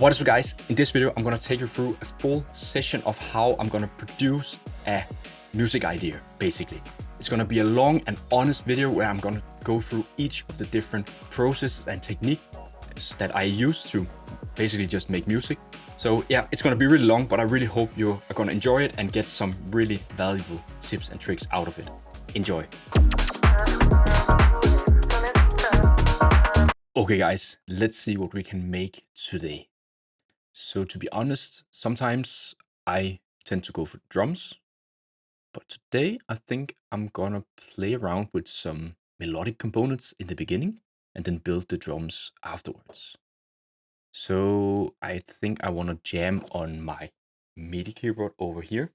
What is up, guys? In this video, I'm gonna take you through a full session of how I'm gonna produce a music idea, basically. It's gonna be a long and honest video where I'm gonna go through each of the different processes and techniques that I use to basically just make music. So yeah, it's gonna be really long, but I really hope you are gonna enjoy it and get some really valuable tips and tricks out of it. Enjoy. Okay guys, let's see what we can make today. So to be honest, sometimes I tend to go for drums, but today I think I'm gonna play around with some melodic components in the beginning and then build the drums afterwards. So I think I wanna jam on my MIDI keyboard over here,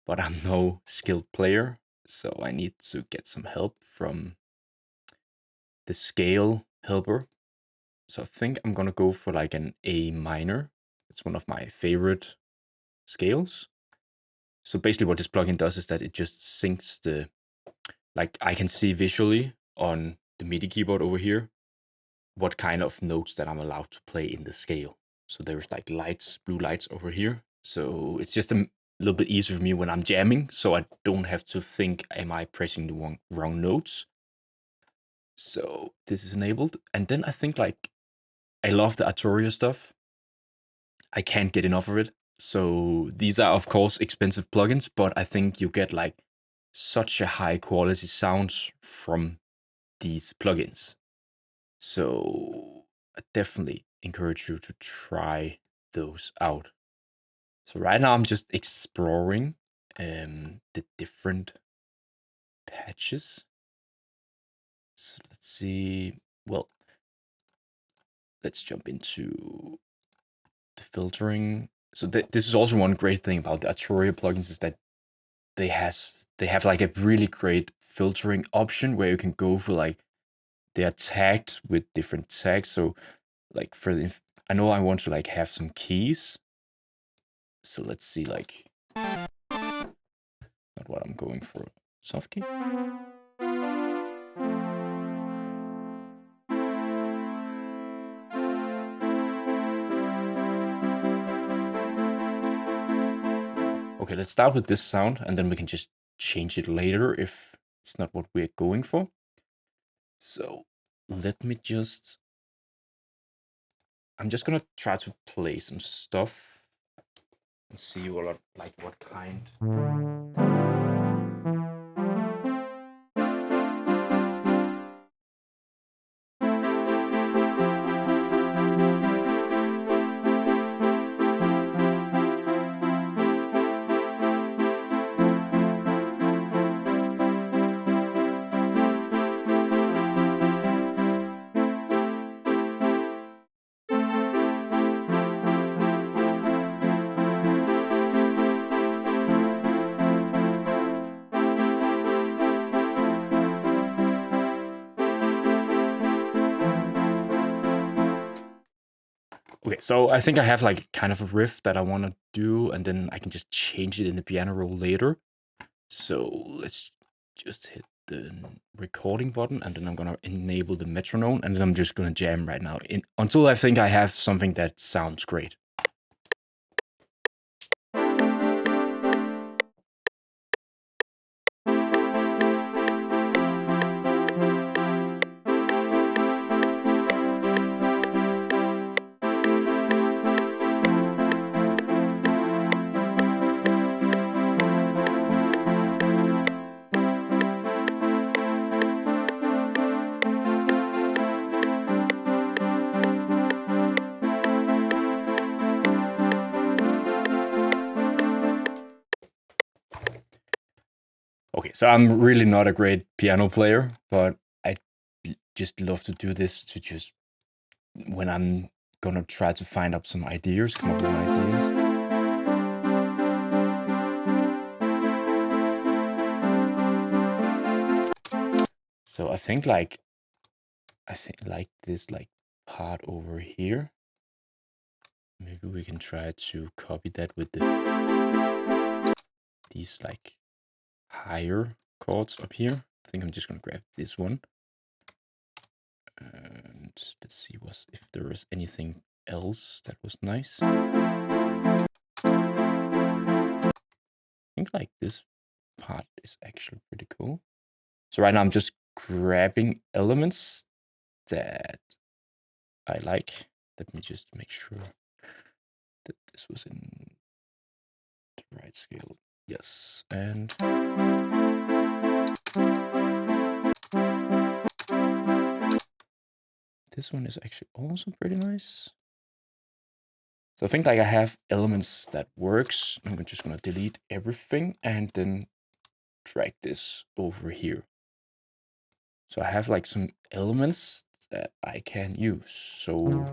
but I'm no skilled player, so I need to get some help from the scale helper. So I think I'm gonna go for like an A minor. It's one of my favorite scales. So basically what this plugin does is that it just syncs the, like I can see visually on the MIDI keyboard over here, what kind of notes that I'm allowed to play in the scale. So there's like lights, blue lights over here. So it's just a little bit easier for me when I'm jamming, so I don't have to think, am I pressing the wrong notes? So this is enabled. And then I think like, I love the Arturia stuff. I can't get enough of it. So these are of course expensive plugins, but I think you get like such a high quality sounds from these plugins. So I definitely encourage you to try those out. So right now I'm just exploring the different patches. So let's see. Well, let's jump into the filtering. So this is also one great thing about the Arturia plugins, is that they have like a really great filtering option where you can go for like, they are tagged with different tags. So like for the, I know I want to like have some keys. So let's see, like, not what I'm going for, soft key. Okay, let's start with this sound and then we can just change it later if it's not what we're going for. So let me just, I'm just gonna try to play some stuff and see what, like what kind. Okay, so I think I have like kind of a riff that I want to do, and then I can just change it in the piano roll later. So let's just hit the recording button, and then I'm gonna enable the metronome, and then I'm just gonna jam right now until I think I have something that sounds great. Okay, so I'm really not a great piano player, but I just love to do this to just, when I'm gonna try to find up some ideas, come up with ideas. So I think like this like part over here. Maybe we can try to copy that with these like higher chords up here. I think I'm just gonna grab this one. And let's see if there is anything else that was nice. I think like this part is actually pretty cool. So right now I'm just grabbing elements that I like. Let me just make sure that this was in the right scale. Yes, and this one is actually also pretty nice. So I think like I have elements that works. I'm just gonna delete everything and then drag this over here. So I have like some elements that I can use. So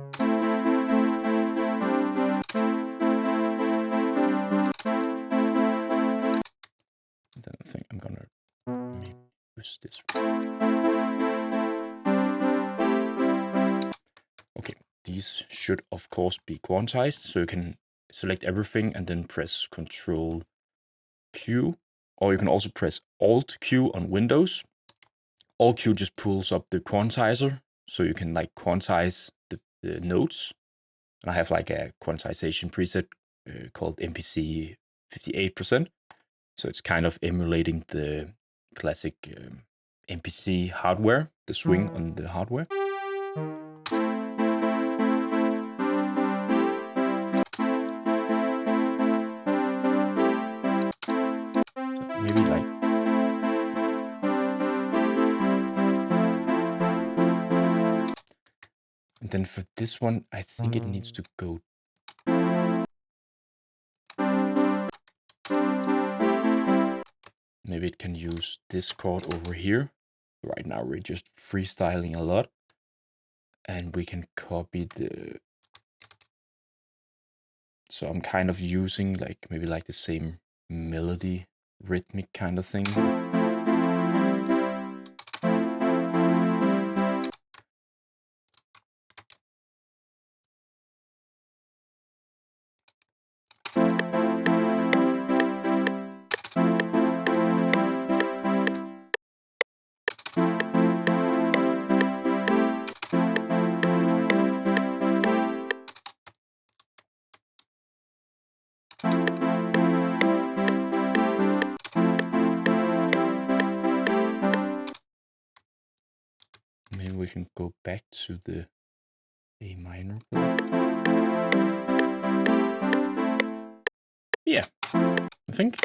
then I think I'm gonna maybe use this. Okay, these should of course be quantized, so you can select everything and then press Control Q, or you can also press Alt Q on Windows. Alt Q just pulls up the quantizer, so you can like quantize the notes. And I have like a quantization preset called MPC 58%. So it's kind of emulating the classic MPC hardware, the swing on the hardware. So maybe like and then for this one, I think it needs to go. Maybe it can use this chord over here. Right now we're just freestyling a lot. And we can copy the... So I'm kind of using like maybe like the same melody, rhythmic kind of thing. Maybe we can go back to the A minor chord. Yeah, I think.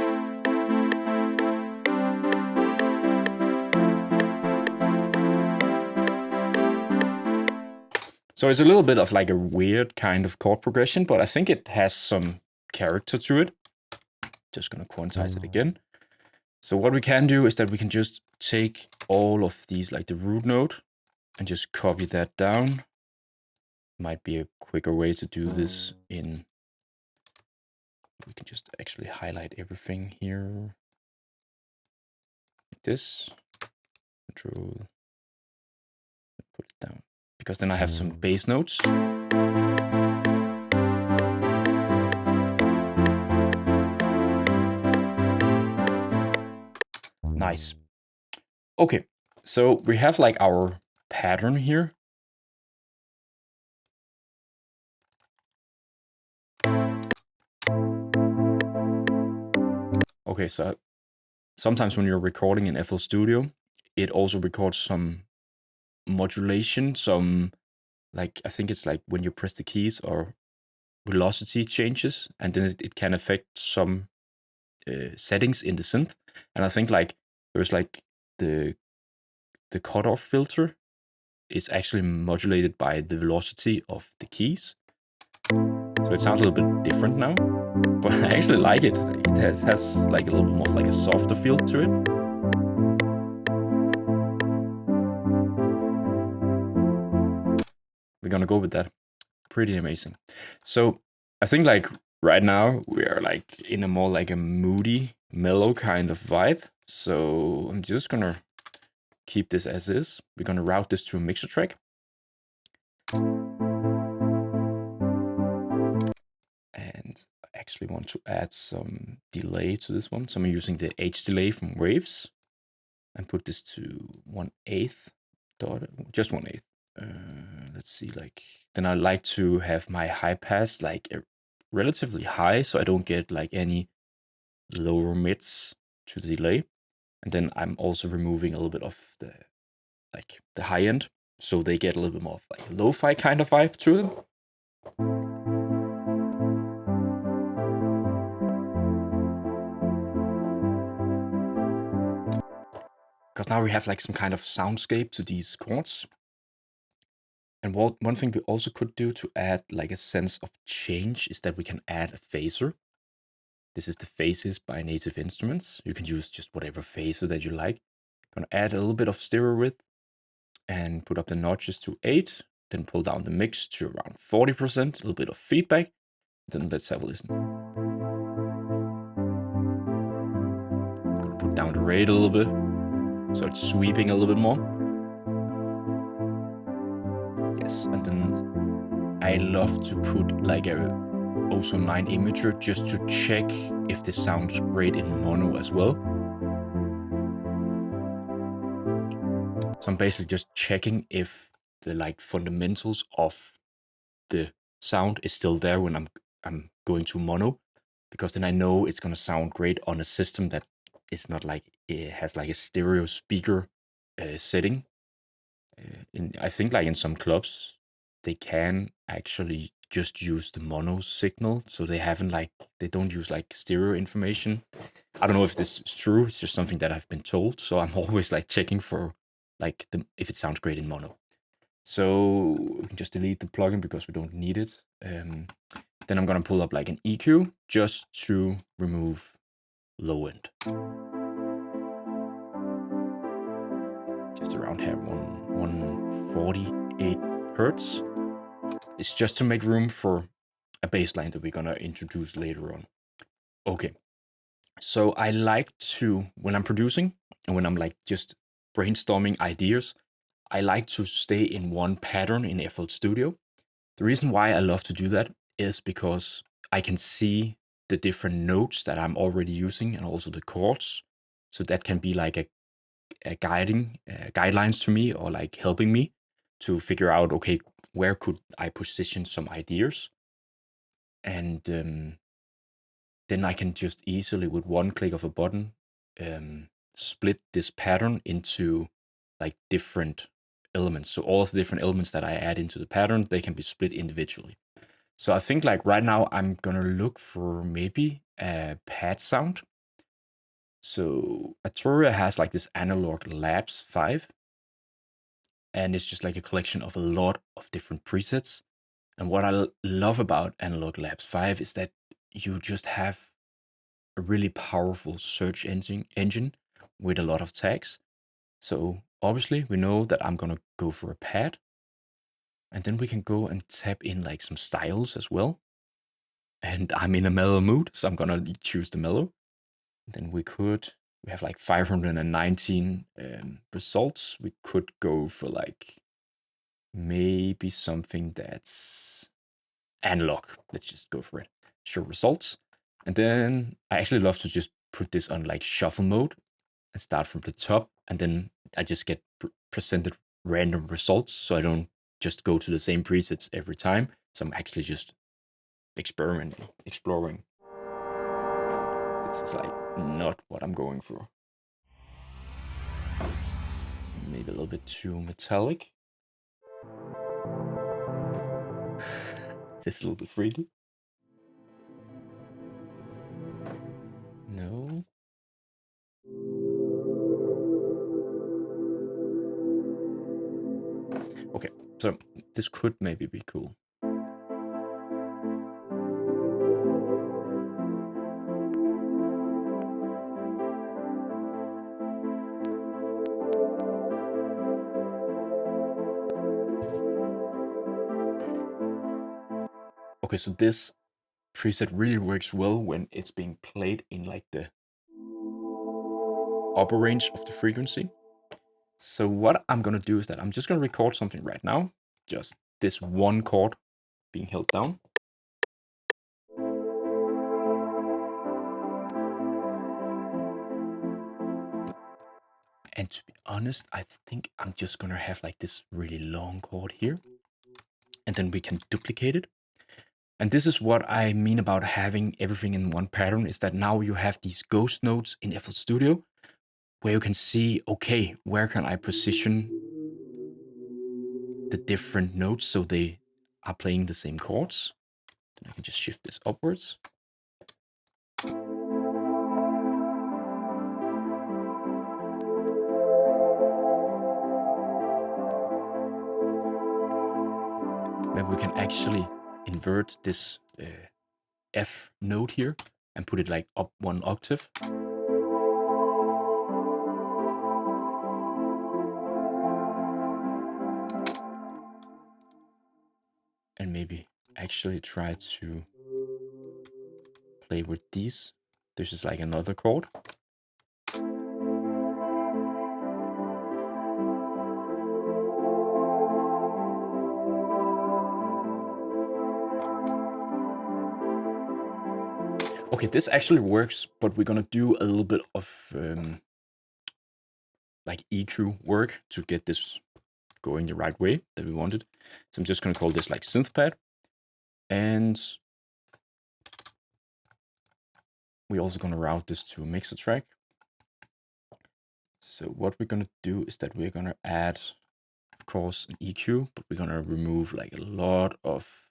So it's a little bit of like a weird kind of chord progression, but I think it has some character to it. Just gonna quantize it again. So what we can do is that we can just take all of these, like the root note, and just copy that down. Might be a quicker way to do this in... We can just actually highlight everything here. Like this. Control. Put it down. Because then I have some bass notes. Nice. Okay, so we have like our pattern here. Okay, so sometimes when you're recording in FL Studio, it also records some modulation, some like, I think it's like when you press the keys or velocity changes, and then it can affect some settings in the synth. And I think like there's like the cutoff filter is actually modulated by the velocity of the keys. So it sounds a little bit different now, but I actually like it. It has like a little bit more of like a softer feel to it. We're gonna go with that. Pretty amazing. So I think like right now we are like in a more like a moody, mellow kind of vibe. So I'm just gonna keep this as is. We're gonna route this to a mixer track. And I actually want to add some delay to this one. So I'm using the H delay from Waves and put this to 1/8 dot, just 1/8. let's see, like, then I like to have my high pass like relatively high, so I don't get like any lower mids to the delay. And then I'm also removing a little bit of the high end, so they get a little bit more of like lo-fi kind of vibe to them. Because now we have like some kind of soundscape to these chords. And one thing we also could do to add like a sense of change is that we can add a phaser. This is the phases by Native Instruments. You can use just whatever phaser that you like. Gonna add a little bit of stereo width and put up the notches to 8, then pull down the mix to around 40%, a little bit of feedback. Then let's have a listen. Gonna put down the rate a little bit, so it's sweeping a little bit more. Yes, and then I love to put like a also 9 imager just to check if this sounds great in mono as well. So I'm basically just checking if the like fundamentals of the sound is still there when I'm going to mono, because then I know it's gonna sound great on a system that is not like it has like a stereo speaker setting. I think like in some clubs they can actually just use the mono signal, so they don't use like stereo information. I don't know if this is true. It's just something that I've been told, so I'm always like checking for like if it sounds great in mono. So we can just delete the plugin because we don't need it. Then I'm gonna pull up like an EQ just to remove low end. Just around here, 148 hertz. It's just to make room for a bass line that we're gonna introduce later on. Okay, so I like to, when I'm producing and when I'm like just brainstorming ideas, I like to stay in one pattern in FL Studio. The reason why I love to do that is because I can see the different notes that I'm already using and also the chords. So that can be like a guidelines to me, or like helping me to figure out, okay, where could I position some ideas? And then I can just easily, with one click of a button, split this pattern into like different elements. So all of the different elements that I add into the pattern, they can be split individually. So I think like right now I'm gonna look for maybe a pad sound. So Arturia has like this analog labs 5, and it's just like a collection of a lot of different presets. And what I love about analog labs 5 is that you just have a really powerful search engine with a lot of tags. So obviously we know that I'm gonna go for a pad, and then we can go and tap in like some styles as well. And I'm in a mellow mood, so I'm gonna choose the mellow. Then we have like 519 results. We could go for like maybe something that's analog. Let's just go for it. Show results. And then I actually love to just put this on like shuffle mode and start from the top. And then I just get presented random results, so I don't just go to the same presets every time. So I'm actually just exploring. This is like not what I'm going for. Maybe a little bit too metallic. This is a little bit freaky. No. Okay, so this could maybe be cool. Okay, so this preset really works well when it's being played in like the upper range of the frequency. So what I'm gonna do is that I'm just gonna record something right now, just this one chord being held down. And to be honest, I think I'm just gonna have like this really long chord here. and then we can duplicate it. And this is what I mean about having everything in one pattern, is that now you have these ghost notes in FL Studio where you can see, okay, where can I position the different notes so they are playing the same chords. Then I can just shift this upwards. Then we can actually invert this F note here and put it like up 1 octave. And maybe actually try to play with these. This is like another chord. Okay, this actually works, but we're gonna do a little bit of like EQ work to get this going the right way that we wanted. So I'm just gonna call this like synth pad. And we're also gonna route this to a mixer track. So what we're gonna do is that we're gonna add, of course, an EQ, but we're gonna remove like a lot of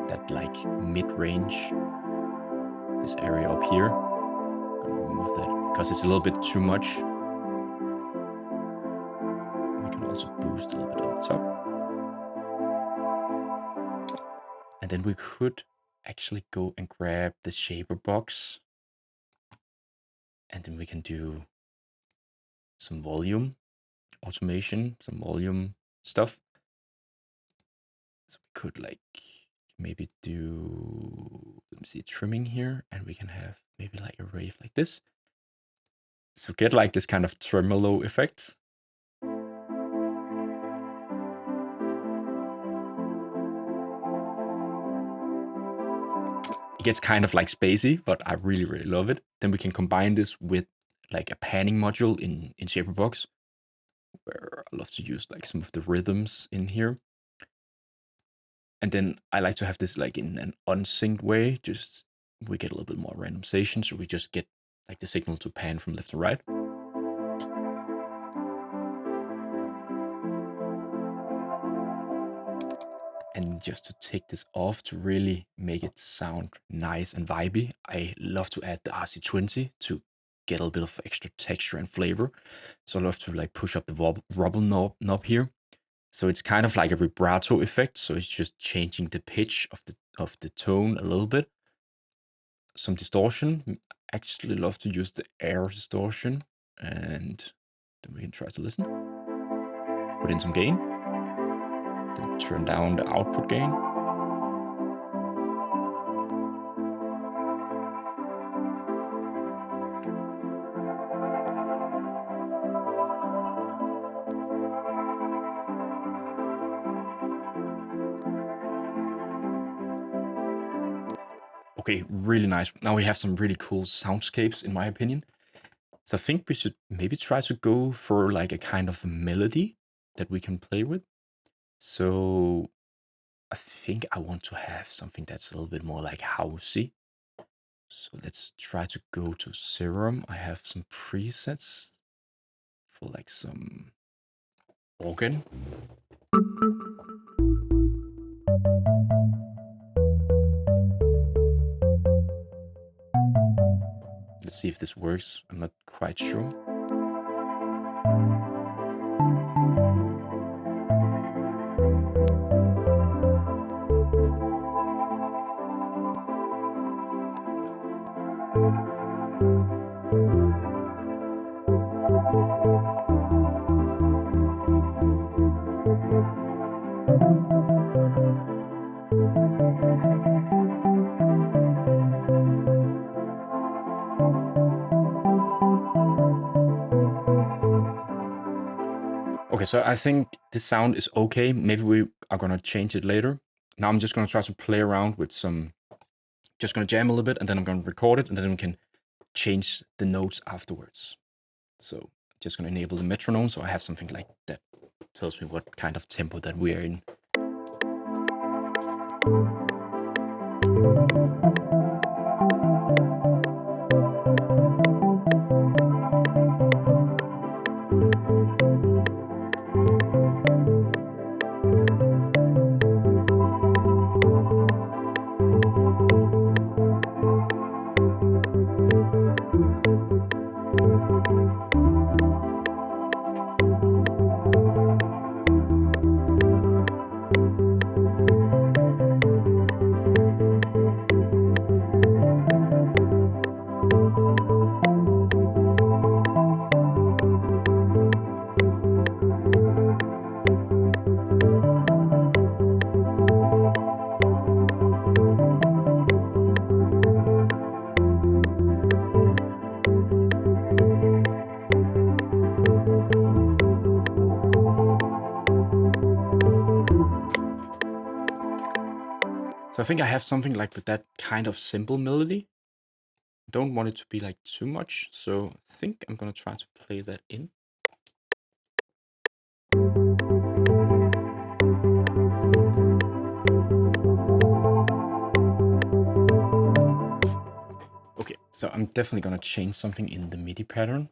that like mid-range, this area up here. I'm gonna remove that because it's a little bit too much. We can also boost a little bit on the top. And then we could actually go and grab the shaper box. And then we can do some volume automation, some volume stuff. So we could like maybe do, let me see, trimming here, and we can have maybe like a rave like this. So get like this kind of tremolo effect. It gets kind of like spacey, but I really, really love it. Then we can combine this with like a panning module in Shaperbox, where I love to use like some of the rhythms in here. And then I like to have this like in an unsynced way, just we get a little bit more randomization, so we just get like the signal to pan from left to right. And just to take this off to really make it sound nice and vibey, I love to add the RC20 to get a little bit of extra texture and flavor. So I love to like push up the wobble knob here. So it's kind of like a vibrato effect. So it's just changing the pitch of the tone a little bit. Some distortion. Actually love to use the air distortion, and then we can try to listen. Put in some gain. Then turn down the output gain. Okay, really nice. Now we have some really cool soundscapes, in my opinion. So I think we should maybe try to go for like a kind of a melody that we can play with. So I think I want to have something that's a little bit more like housey. So let's try to go to Serum. I have some presets for like some organ. Let's see if this works. I'm not quite sure. Okay, so I think the sound is okay. Maybe we are gonna change it later. Now I'm just gonna try to play around with some, just gonna jam a little bit, and then I'm gonna record it, and then we can change the notes afterwards. So just gonna enable the metronome, so I have something like that. tells me what kind of tempo that we are in. So I think I have something like with that kind of simple melody. Don't want it to be like too much, so I think I'm gonna try to play that in. Okay, so I'm definitely gonna change something in the MIDI pattern.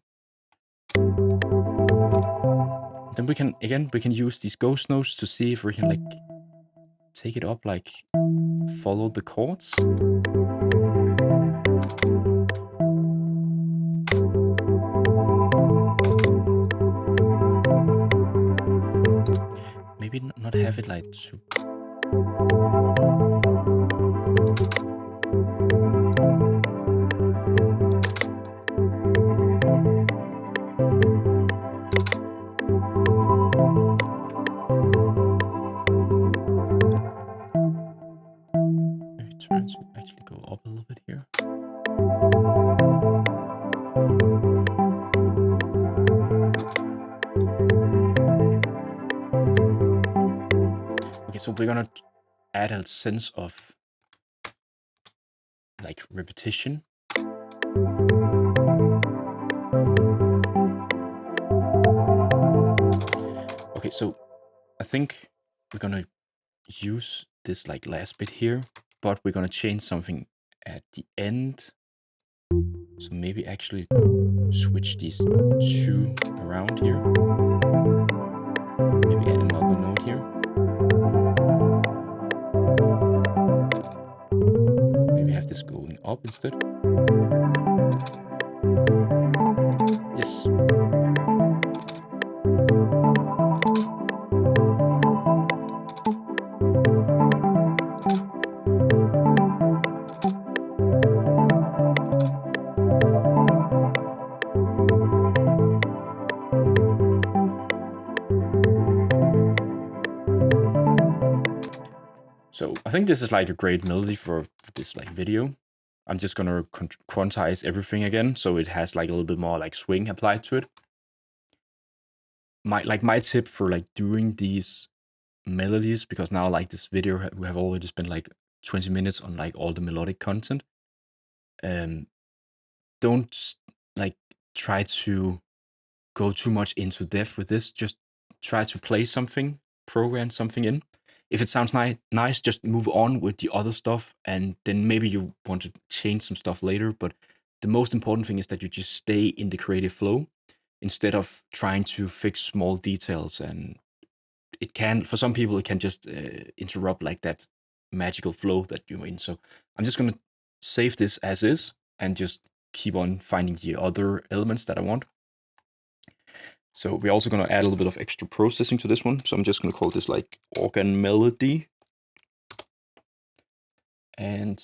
Then we can use these ghost notes to see if we can like take it up, like follow the chords. Maybe not have it like too. Maybe try to actually go up a little bit here. Okay, so we're gonna add a sense of like repetition. Okay, so I think we're gonna use this like last bit here, but we're gonna change something at the end. So maybe actually switch these two around here. Maybe add another note here. Maybe have this going up instead. Yes. So I think this is like a great melody for this like video. I'm just gonna quantize everything again, so it has like a little bit more like swing applied to it. My tip for like doing these melodies, because now like this video we have already spent like 20 minutes on like all the melodic content. Don't like try to go too much into depth with this. Just try to play something, program something in. If it sounds nice, just move on with the other stuff, and then maybe you want to change some stuff later. But the most important thing is that you just stay in the creative flow instead of trying to fix small details. And it can, for some people, it can just interrupt like that magical flow that you're in. So I'm just gonna save this as is and just keep on finding the other elements that I want. So we're also going to add a little bit of extra processing to this one. So I'm just going to call this like organ melody. And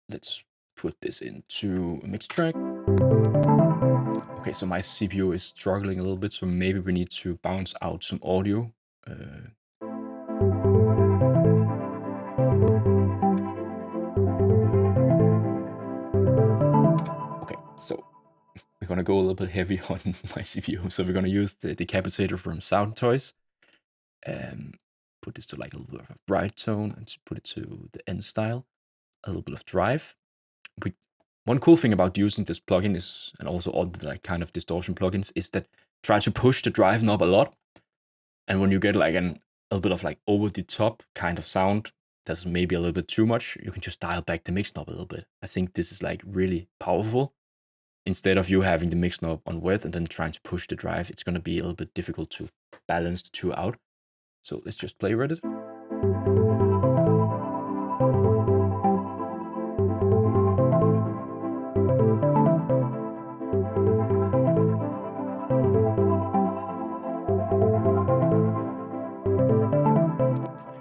let's put this into a mix track. Okay, so my CPU is struggling a little bit, so maybe we need to bounce out some audio. Okay, so we're gonna go a little bit heavy on my CPU. So we're gonna use the decapitator from Sound Toys. Put this to like a little bit of a bright tone and put it to the end style. A little bit of drive. One cool thing about using this plugin is, and also all the like kind of distortion plugins, is that try to push the drive knob a lot. And when you get like a little bit of like over the top kind of sound, that's maybe a little bit too much, you can just dial back the mix knob a little bit. I think this is like really powerful. Instead of you having the mix knob on width and then trying to push the drive, it's going to be a little bit difficult to balance the two out. So let's just play with it.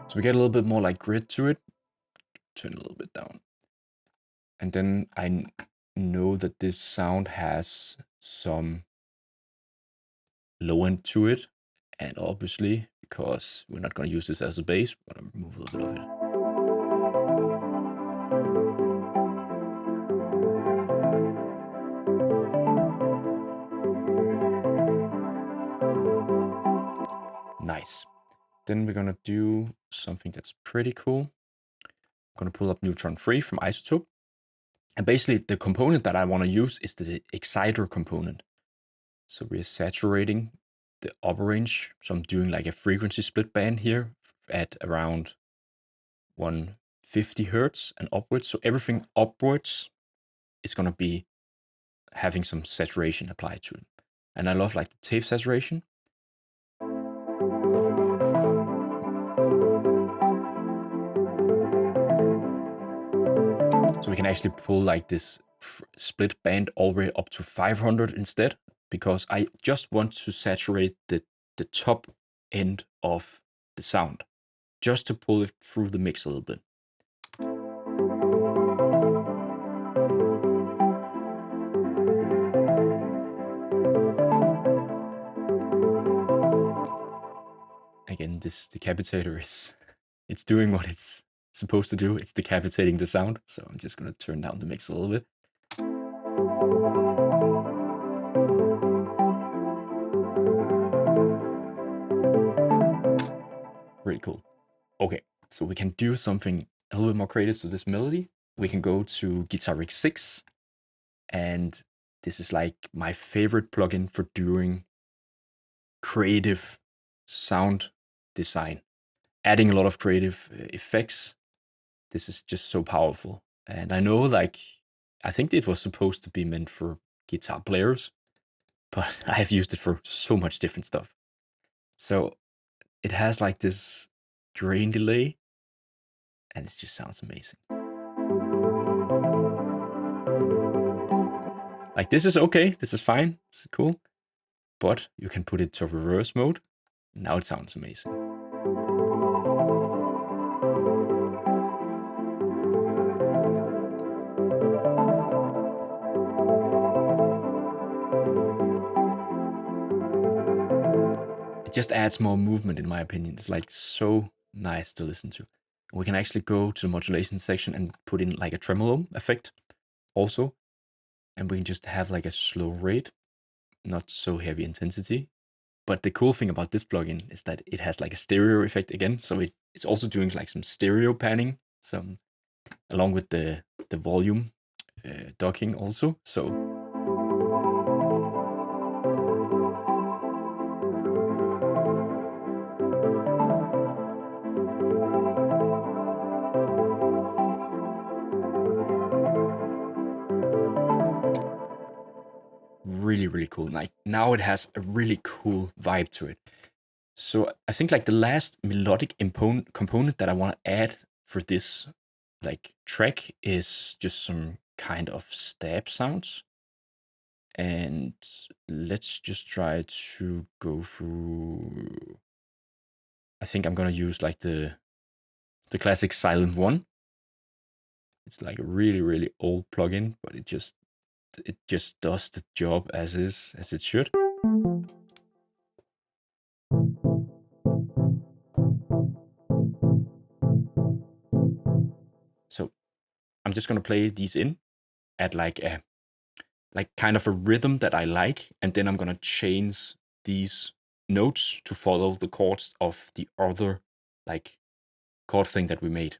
So we get a little bit more like grit to it. Turn a little bit down. And then I know that this sound has some low end to it. And obviously, because we're not going to use this as a bass, we're going to remove a little bit of it. Nice. Then we're going to do something that's pretty cool. I'm going to pull up Neutron 3 from Isotope. And basically, the component that I want to use is the exciter component. So we're saturating the upper range. So I'm doing like a frequency split band here at around 150 hertz and upwards. So everything upwards is going to be having some saturation applied to it. And I love like the tape saturation. So we can actually pull like this split band all the way up to 500 instead, because I just want to saturate the top end of the sound, just to pull it through the mix a little bit. Again, this decapitator it's doing what it's supposed to do. It's decapitating the sound. So I'm just going to turn down the mix a little bit. Really cool. Okay, so we can do something a little bit more creative to this melody. We can go to Guitar Rig 6, and this is like my favorite plugin for doing creative sound design, adding a lot of creative effects. This is just so powerful. And I know, like, I think it was supposed to be meant for guitar players, but I have used it for so much different stuff. So it has like this grain delay, and it just sounds amazing. Like, this is okay, this is fine, this is cool, but you can put it to reverse mode. Now it sounds amazing. It just adds more movement, in my opinion. It's like so nice to listen to. We can actually go to the modulation section and put in like a tremolo effect also. And we can just have like a slow rate, not so heavy intensity. But the cool thing about this plugin is that it has like a stereo effect again. So it's also doing like some stereo panning, some along with the volume docking also. So really, really cool. Like now it has a really cool vibe to it. So I think like the last melodic component that I want to add for this like track is just some kind of stab sounds. And let's just try to go through. I think I'm gonna use like the classic Silent One. It's like a really, really old plugin, but it just does the job as it should. So I'm just gonna play these in at like a kind of a rhythm that I like, and then I'm gonna change these notes to follow the chords of the other like chord thing that we made.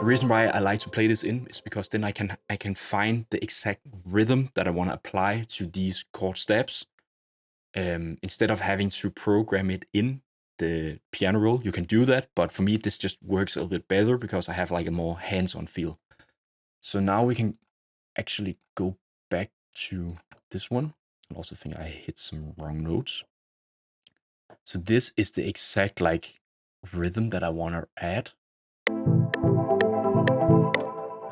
The reason why I like to play this in is because then I can find the exact rhythm that I want to apply to these chord stabs. Instead of having to program it in the piano roll, you can do that, but for me this just works a little bit better because I have like a more hands-on feel. So now we can actually go back to this one. I also think I hit some wrong notes. So this is the exact like rhythm that I want to add.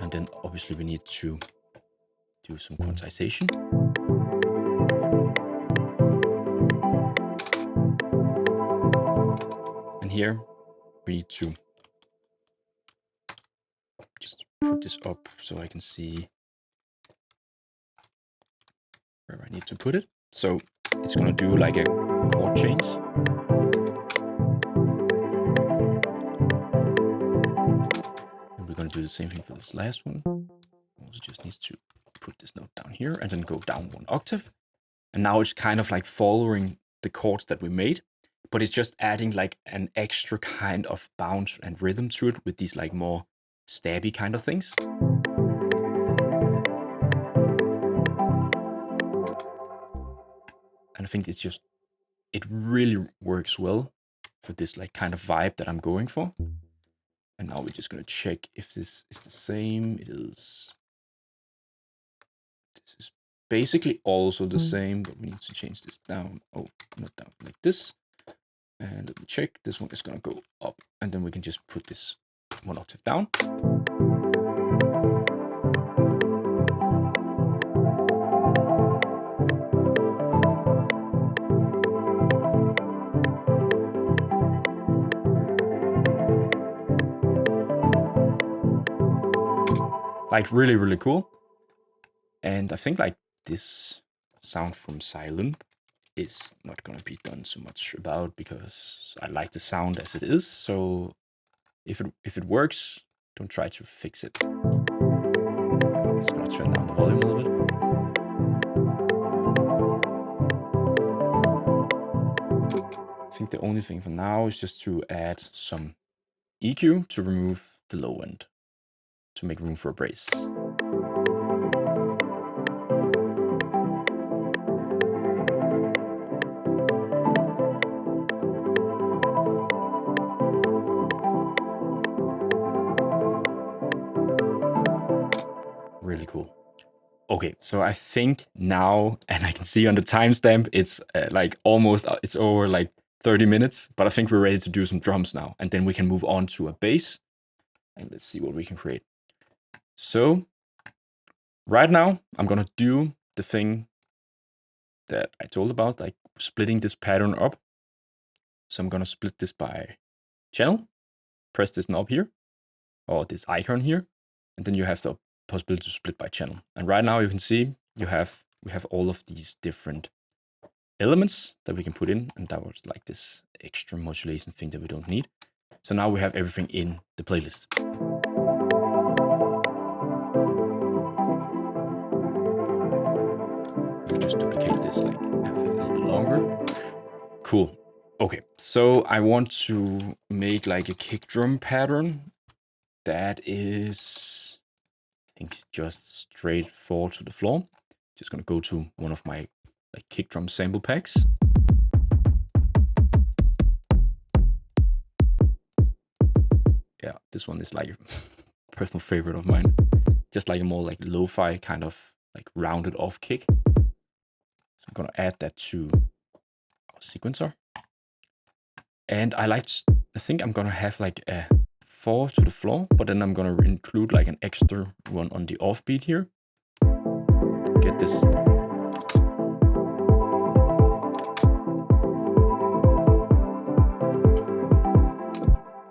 And then obviously we need to do some quantization. And here we need to just put this up so I can see where I need to put it. So it's gonna do like a chord change. And we're gonna do the same thing for this last one. Also just needs to put this note down here and then go down 1 octave. And now it's kind of like following the chords that we made, but it's just adding like an extra kind of bounce and rhythm to it with these like more stabby kind of things. And I think it's just, it really works well for this like kind of vibe that I'm going for. And now we're just gonna check if this is the same. It is. This is basically also the same, but we need to change this down. Oh, not down, like this. And let me check, this one is gonna go up, and then we can just put this 1 octave down. Like really, really cool. And I think like this sound from Silent is not gonna be done so much about because I like the sound as it is. So if it works, don't try to fix it. Just gonna turn down the volume a little bit. I think the only thing for now is just to add some EQ to remove the low end, to make room for a brace. Really cool. Okay, so I think now, and I can see on the timestamp, it's like almost, it's over like 30 minutes, but I think we're ready to do some drums now, and then we can move on to a bass, and let's see what we can create. So right now, I'm gonna do the thing that I told about, like splitting this pattern up. So I'm gonna split this by channel, press this knob here, or this icon here, and then you have the possibility to split by channel. And right now you can see we have all of these different elements that we can put in, and that was like this extra modulation thing that we don't need. So now we have everything in the playlist. Let me just duplicate this, like have it a little bit longer. Cool. Okay, so I want to make like a kick drum pattern that is, I think, just straight 4 to the floor. Just gonna go to one of my like kick drum sample packs. Yeah, this one is like a personal favorite of mine. Just like a more like lo-fi kind of like rounded off kick. So I'm gonna add that to our sequencer. And I think I'm gonna have like a 4 to the floor, but then I'm gonna include like an extra one on the offbeat here. Get this.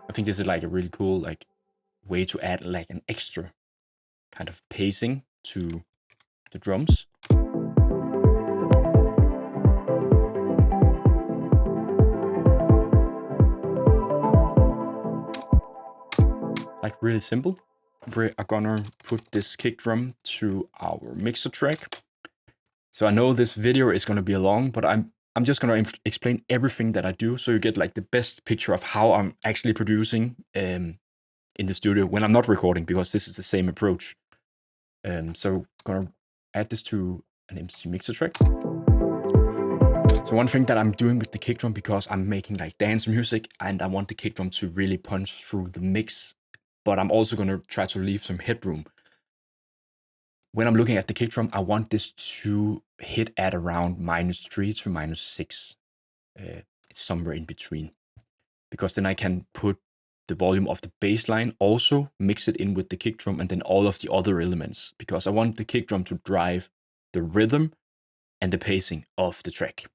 I think this is like a really cool like way to add like an extra kind of pacing to the drums. Like really simple. We are gonna put this kick drum to our mixer track. So I know this video is gonna be long, but I'm just gonna explain everything that I do, so you get like the best picture of how I'm actually producing in the studio when I'm not recording, because this is the same approach. So I'm gonna add this to an MC mixer track. So one thing that I'm doing with the kick drum, because I'm making like dance music and I want the kick drum to really punch through the mix, but I'm also gonna try to leave some headroom. When I'm looking at the kick drum, I want this to hit at around -3 to -6. It's somewhere in between, because then I can put the volume of the bass line, also mix it in with the kick drum, and then all of the other elements, because I want the kick drum to drive the rhythm and the pacing of the track.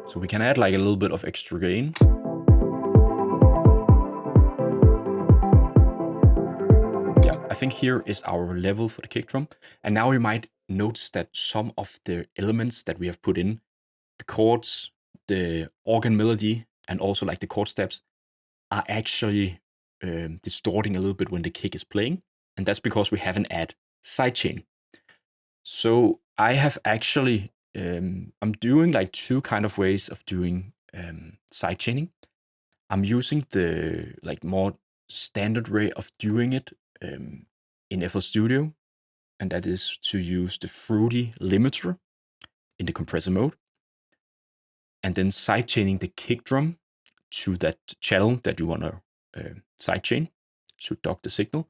So we can add like a little bit of extra gain. Yeah, I think here is our level for the kick drum. And now you might notice that some of the elements that we have put in, the chords, the organ melody, and also like the chord steps, are actually distorting a little bit when the kick is playing. And that's because we haven't added sidechain. So I have actually, I'm doing like two kind of ways of doing sidechaining. I'm using the like more standard way of doing it in FL Studio, and that is to use the fruity limiter in the compressor mode, and then sidechaining the kick drum to that channel that you want to sidechain to dock the signal.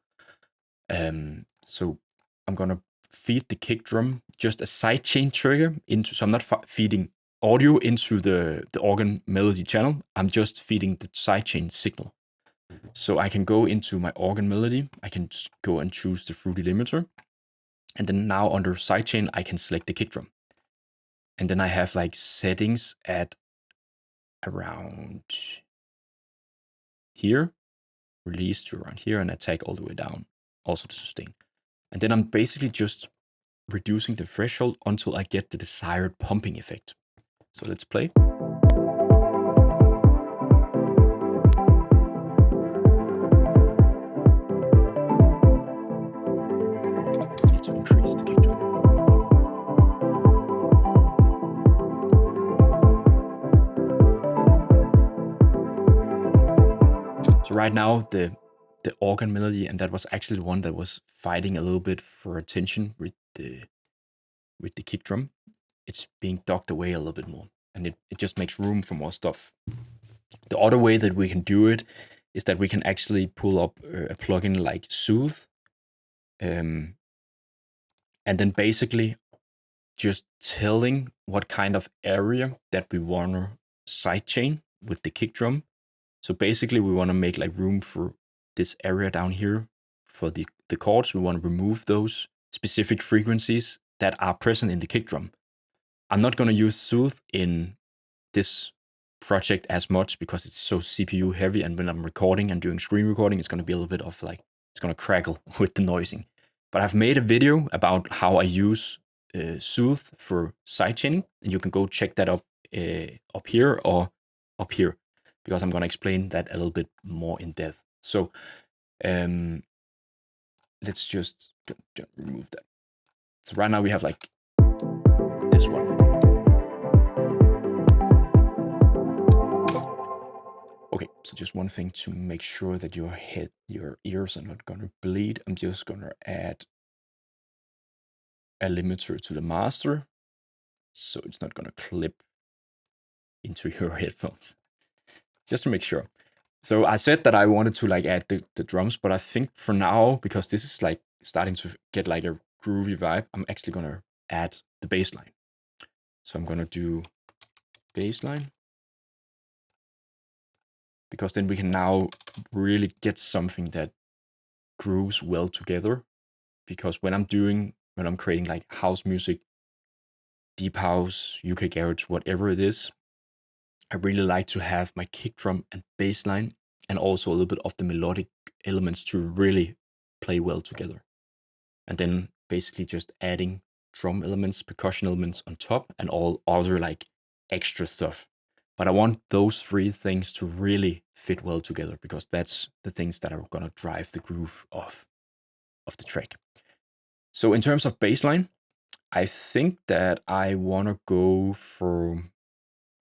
So I'm gonna feed the kick drum just a sidechain trigger into, so I'm not feeding audio into the organ melody channel. I'm just feeding the sidechain signal. So I can go into my organ melody, I can just go and choose the fruity limiter, and then now under sidechain I can select the kick drum, and then I have like settings at around here, release to around here, and attack all the way down, also the sustain. And then I'm basically just reducing the threshold until I get the desired pumping effect. So let's play. I need to increase the kick drum. So right now the organ melody, and that was actually the one that was fighting a little bit for attention with the kick drum, it's being docked away a little bit more, and it just makes room for more stuff. The other way that we can do it is that we can actually pull up a plugin like Soothe, and then basically just telling what kind of area that we want to sidechain with the kick drum. So basically we want to make like room for this area down here for the chords. We want to remove those specific frequencies that are present in the kick drum. I'm not going to use Soothe in this project as much because it's so CPU heavy, and when I'm recording and doing screen recording, it's going to be a little bit of like, it's going to crackle with the noising. But I've made a video about how I use Soothe for sidechaining, and you can go check that up here or up here, because I'm going to explain that a little bit more in depth. So let's just remove that. So right now we have like this one. Okay, so just one thing to make sure that your ears are not going to bleed. I'm just going to add a limiter to the master, so it's not going to clip into your headphones, just to make sure. So I said that I wanted to like add the drums, but I think for now, because this is like starting to get like a groovy vibe, I'm actually going to add the bass line. So I'm going to do bass line, because then we can now really get something that grooves well together. Because when I'm creating like house music, deep house, UK garage, whatever it is, I really like to have my kick drum and bass line and also a little bit of the melodic elements to really play well together. And then basically just adding drum elements, percussion elements on top, and all other like extra stuff. But I want those three things to really fit well together, because that's the things that are gonna drive the groove of the track. So in terms of bassline, I think that I wanna go for,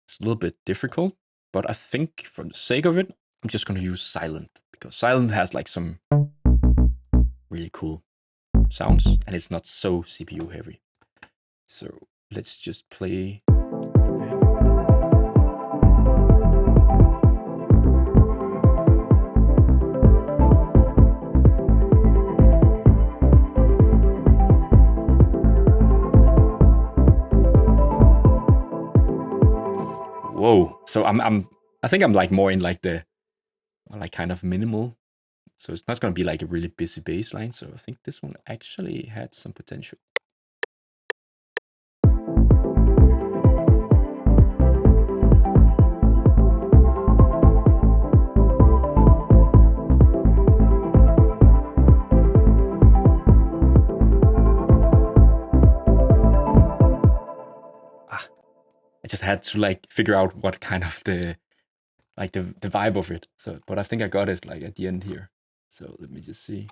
it's a little bit difficult, But I think for the sake of it, I'm just gonna use silent, because silent has like some really cool sounds and it's not so CPU heavy. So let's just play. Whoa! So I think I'm like more in like the like kind of minimal. So it's not gonna be like a really busy bass line. So I think this one actually had some potential. I just had to like figure out what kind of the vibe of it. So, but I think I got it like at the end here. So let me just see.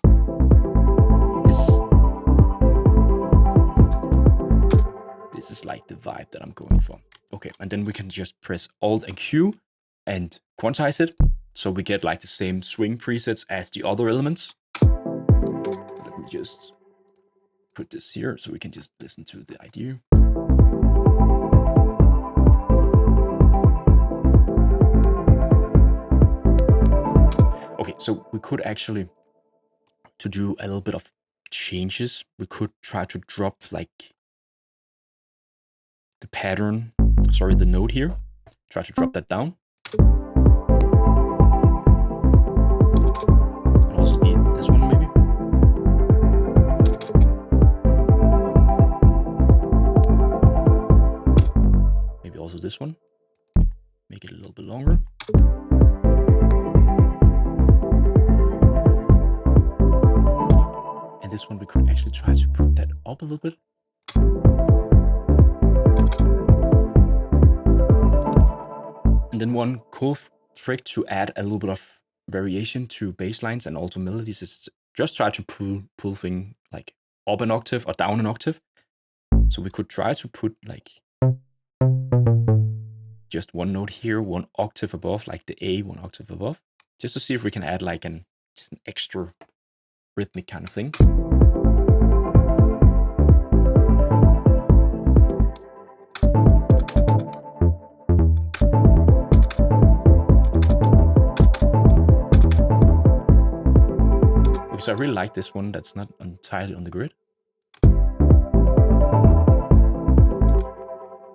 This is like the vibe that I'm going for. Okay, and then we can just press Alt and Q and quantize it, so we get like the same swing presets as the other elements. Let me just put this here so we can just listen to the idea. Okay, so we could actually, to do a little bit of changes, we could try to drop like the pattern, sorry, the note here. Try to drop that down. And also this one maybe. Maybe also this one. Make it a little bit longer. And this one we could actually try to put that up a little bit. And then one cool trick to add a little bit of variation to bass lines and also melodies is just try to pull thing like up an octave or down an octave. So we could try to put like just one note here, one octave above, like the A, one octave above, just to see if we can add like just an extra rhythmic kind of thing. Because I really like this one that's not entirely on the grid.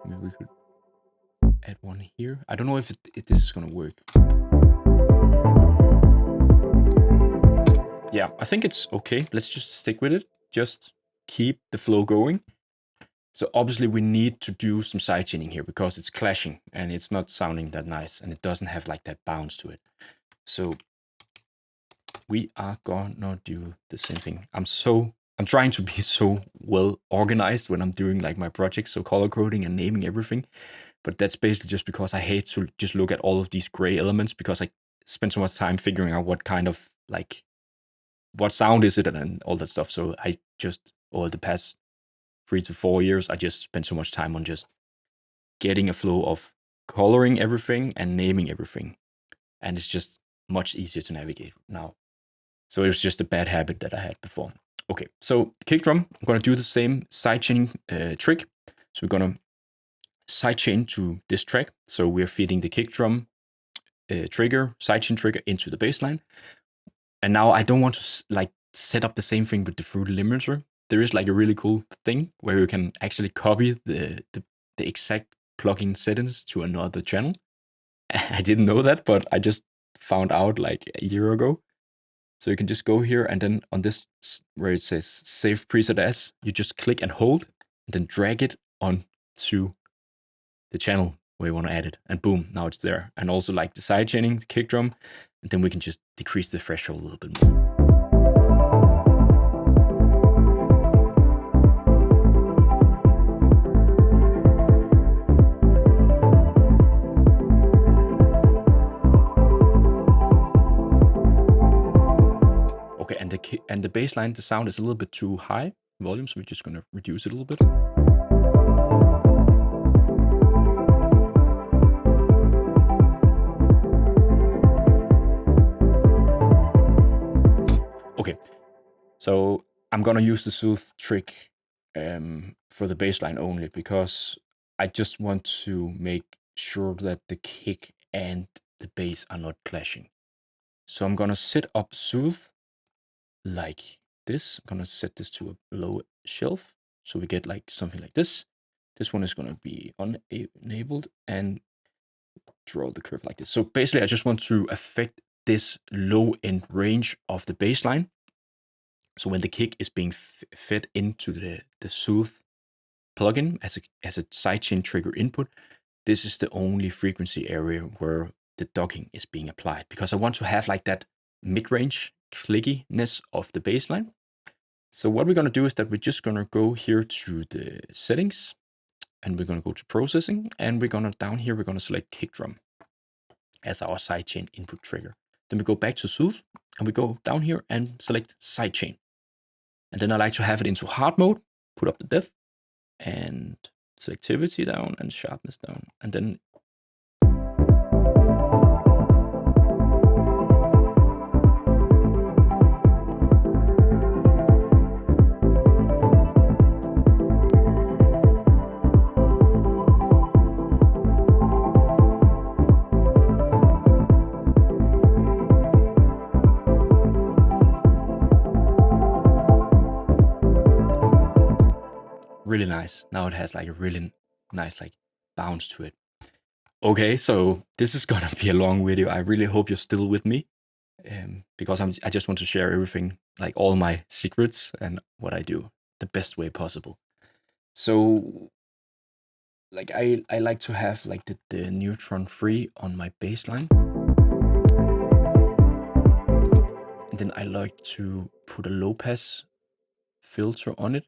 Maybe we could add one here. I don't know if this is gonna work. Yeah, I think it's okay. Let's just stick with it. Just keep the flow going. So obviously we need to do some sidechaining here because it's clashing and it's not sounding that nice and it doesn't have like that bounce to it. So we are gonna do the same thing. I'm trying to be so well organized when I'm doing like my projects, so color coding and naming everything. But that's basically just because I hate to just look at all of these gray elements because I spend so much time figuring out what kind of like, what sound is it and all that stuff. So I just, over the past 3 to 4 years, I just spent so much time on just getting a flow of coloring everything and naming everything. And it's just much easier to navigate now. So it was just a bad habit that I had before. Okay, so Kickdrum, I'm gonna do the same sidechaining trick. So we're gonna sidechain to this track. So we're feeding the Kickdrum trigger, sidechain trigger into the bassline. And now I don't want to like set up the same thing with the Fruity limiter. There is like a really cool thing where you can actually copy the exact plugin settings to another channel. I didn't know that, but I just found out like a year ago. So you can just go here and then on this where it says save preset as, you just click and hold and then drag it on to the channel where you want to add it. And boom, now it's there. And also like the sidechaining, the Kickdrum, and then we can just decrease the threshold a little bit more. Okay, and the bass line, the sound is a little bit too high volume, so we're just gonna reduce it a little bit. So I'm gonna use the soothe trick for the bass line only, because I just want to make sure that the kick and the bass are not clashing. So I'm gonna set up soothe like this. I'm gonna set this to a low shelf, so we get like something like this. This one is gonna be enabled, and draw the curve like this. So basically, I just want to affect this low end range of the bass line. So when the kick is being fed into the soothe plugin as a sidechain trigger input, this is the only frequency area where the docking is being applied, because I want to have like that mid-range clickiness of the bass line. So what we're going to do is that we're just going to go here to the settings, and we're going to go to processing, and we're going to down here, we're going to select Kickdrum as our sidechain input trigger. Then we go back to soothe, and we go down here and select sidechain. And then I like to have it into hard mode, put up the depth, and selectivity down, and sharpness down. And then really nice. Now it has like a really nice like bounce to it. Okay, so this is gonna be a long video. I really hope you're still with me, because I just want to share everything, like all my secrets and what I do the best way possible. So like I like to have like the neutron free on my bass line. And then I like to put a low pass filter on it.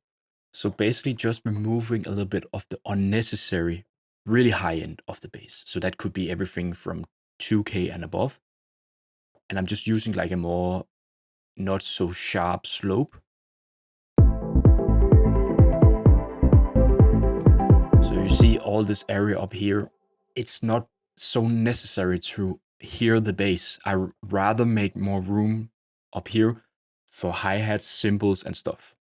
So basically just removing a little bit of the unnecessary, really high end of the bass. So that could be everything from 2K and above. And I'm just using like a more not so sharp slope. So you see all this area up here, it's not so necessary to hear the bass. I rather make more room up here for hi-hats, cymbals, and stuff.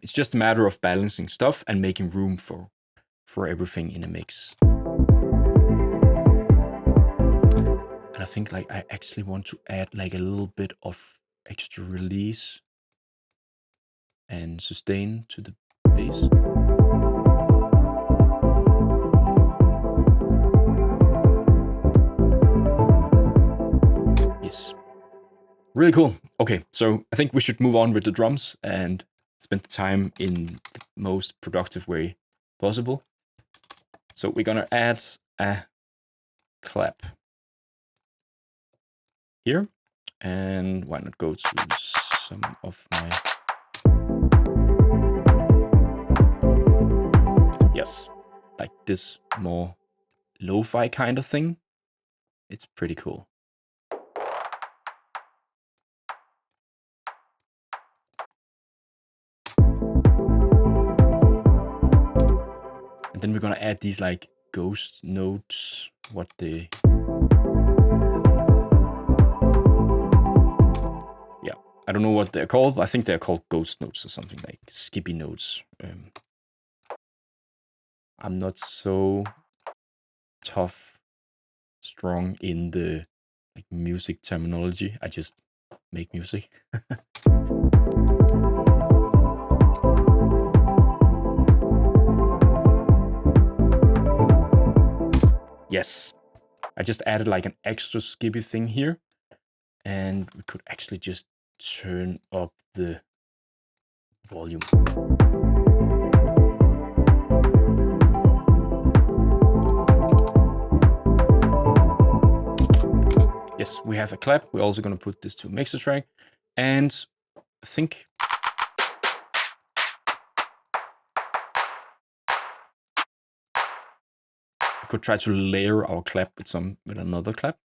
It's just a matter of balancing stuff and making room for everything in a mix. And I think like I actually want to add like a little bit of extra release and sustain to the bass. Yes. Really cool. Okay, so I think we should move on with the drums and spend the time in the most productive way possible. So we're gonna add a clap here, and why not go to some of my, yes, like this more lo-fi kind of thing. It's pretty cool. And then we're gonna add these like ghost notes, yeah, I don't know what they're called, but I think they're called ghost notes or something, like skippy notes. I'm not so strong in the like music terminology. I just make music. Yes, I just added like an extra skippy thing here, and we could actually just turn up the volume. Yes, we have a clap. We're also going to put this to a mixer track, and I think we could try to layer our clap with another clap.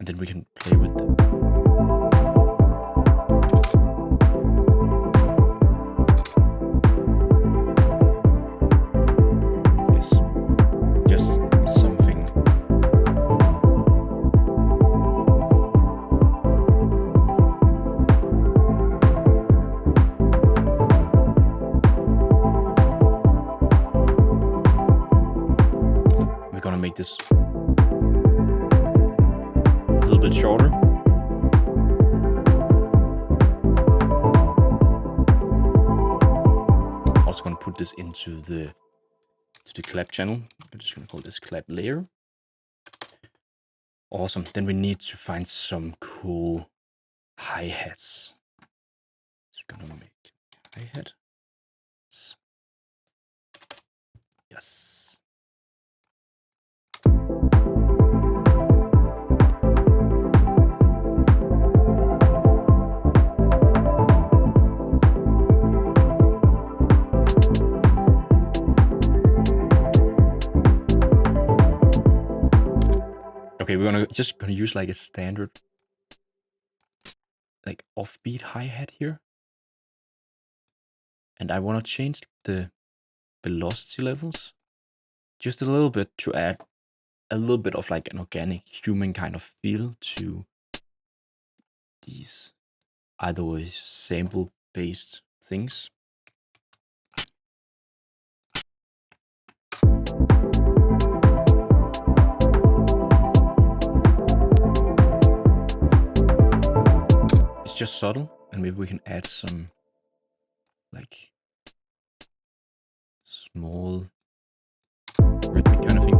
And then we can play with them. Yes, just something make this a little bit shorter. Also gonna put this into the clap channel. I'm just gonna call this clap layer. Awesome. Then we need to find some cool hi-hats. So we're gonna make hi-hat. Yes. Okay, we're just gonna use like a standard, like offbeat hi-hat here. And I wanna change the velocity levels just a little bit to add a little bit of like an organic human kind of feel to these either sample based things. It's just subtle, and maybe we can add some like small rhythmic kind of thing.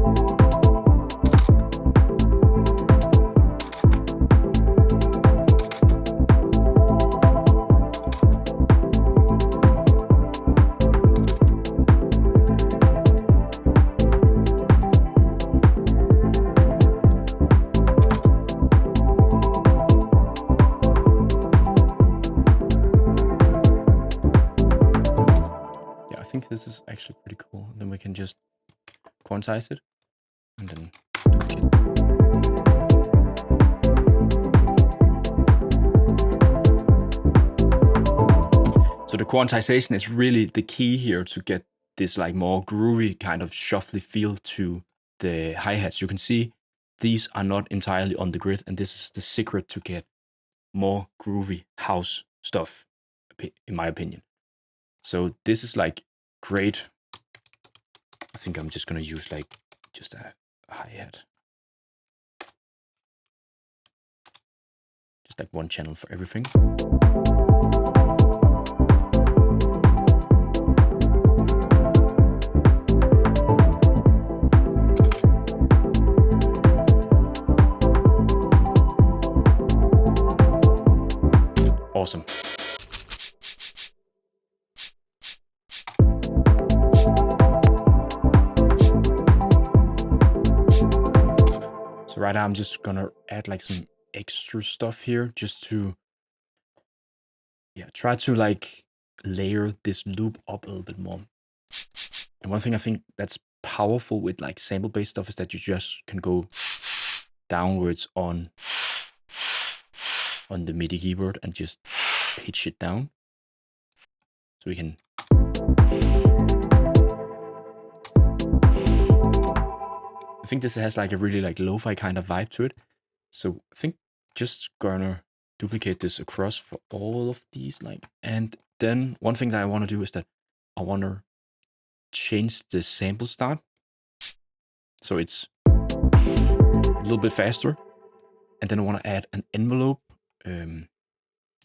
I think this is actually pretty cool. Then we can just quantize it and then duplicate. So the quantization is really the key here to get this like more groovy kind of shuffly feel to the hi-hats. You can see these are not entirely on the grid, and this is the secret to get more groovy house stuff, in my opinion. So this is like great. I think I'm just gonna use like just a hi-hat, just like one channel for everything. Awesome. So right now I'm just gonna add like some extra stuff here just to try to like layer this loop up a little bit more. And one thing I think that's powerful with like sample based stuff is that you just can go downwards on the MIDI keyboard and just pitch it down. So we can I think this has like a really like lo-fi kind of vibe to it. So I think just gonna duplicate this across for all of these, like, and then one thing that I want to do is that I want to change the sample start so it's a little bit faster, and then I want to add an envelope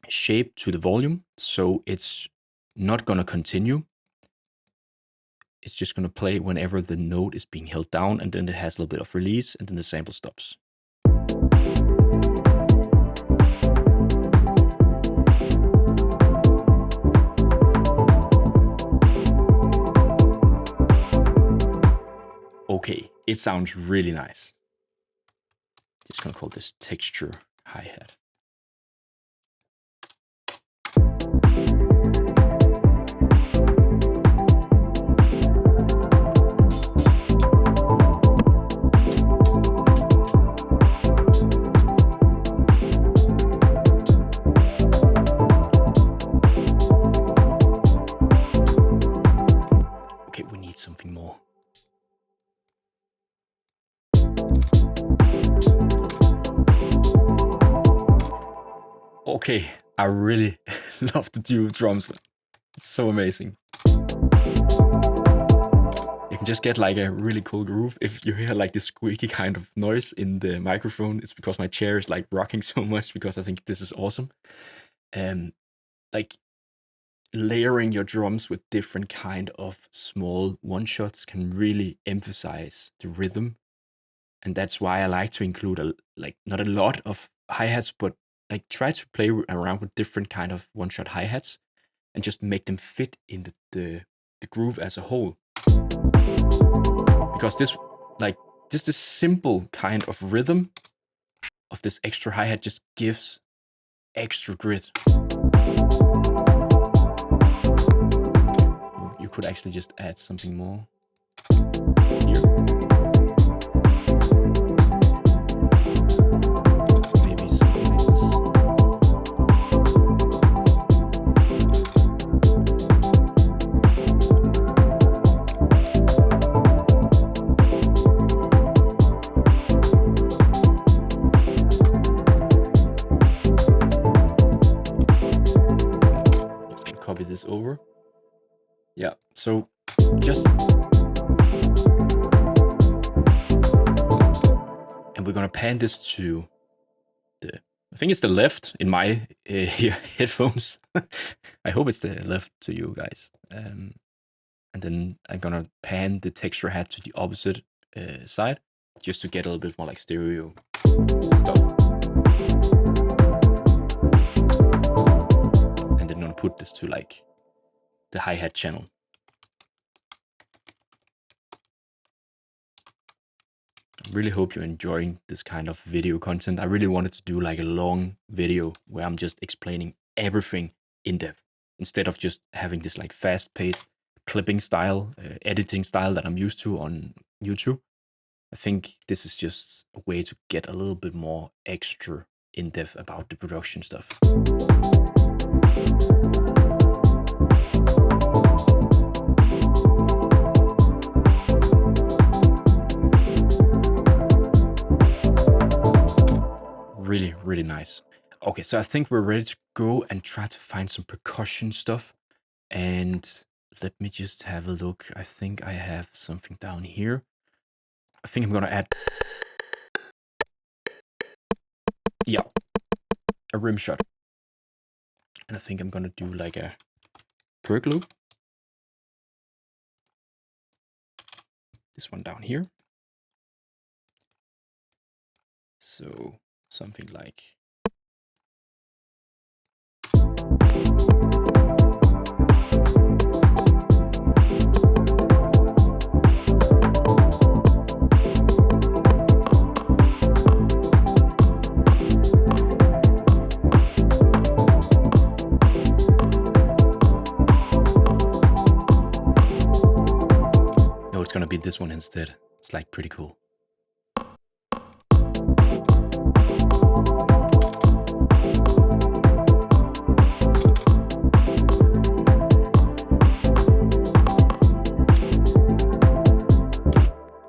shape to the volume, so it's not gonna continue. It's just gonna play whenever the note is being held down, and then it has a little bit of release, and then the sample stops. Okay, it sounds really nice. Just gonna call this texture hi-hat. Okay, we need something more. Okay, I really love to do drums. It's so amazing. you can just get like a really cool groove. If you hear like this squeaky kind of noise in the microphone, it's because my chair is like rocking so much because I think this is awesome. Like layering your drums with different kind of small one-shots can really emphasize the rhythm. And that's why I like to include not a lot of hi-hats, but like try to play around with different kind of one-shot hi-hats and just make them fit in the groove as a whole. Because this, like, just this simple kind of rhythm of this extra hi-hat just gives extra grit. You could actually just add something more here. Maybe something like this. Copy this over. Yeah, so just, and we're gonna pan this to the, I think it's the left in my headphones. I hope it's the left to you guys. And then I'm gonna pan the texture hat to the opposite side, just to get a little bit more like stereo stuff. And then I'm gonna put this to like the hi-hat channel. I really hope you're enjoying this kind of video content. I really wanted to do like a long video where I'm just explaining everything in depth, instead of just having this like fast-paced clipping style, editing style that I'm used to on YouTube. I think this is just a way to get a little bit more extra in depth about the production stuff. Really, really nice. Okay, so I think we're ready to go and try to find some percussion stuff. And let me just have a look. I think I have something down here. I think I'm gonna add, yeah, a rim shot. And I think I'm gonna do like a perk loop. This one down here. So something like, no, it's gonna be this one instead. It's like pretty cool.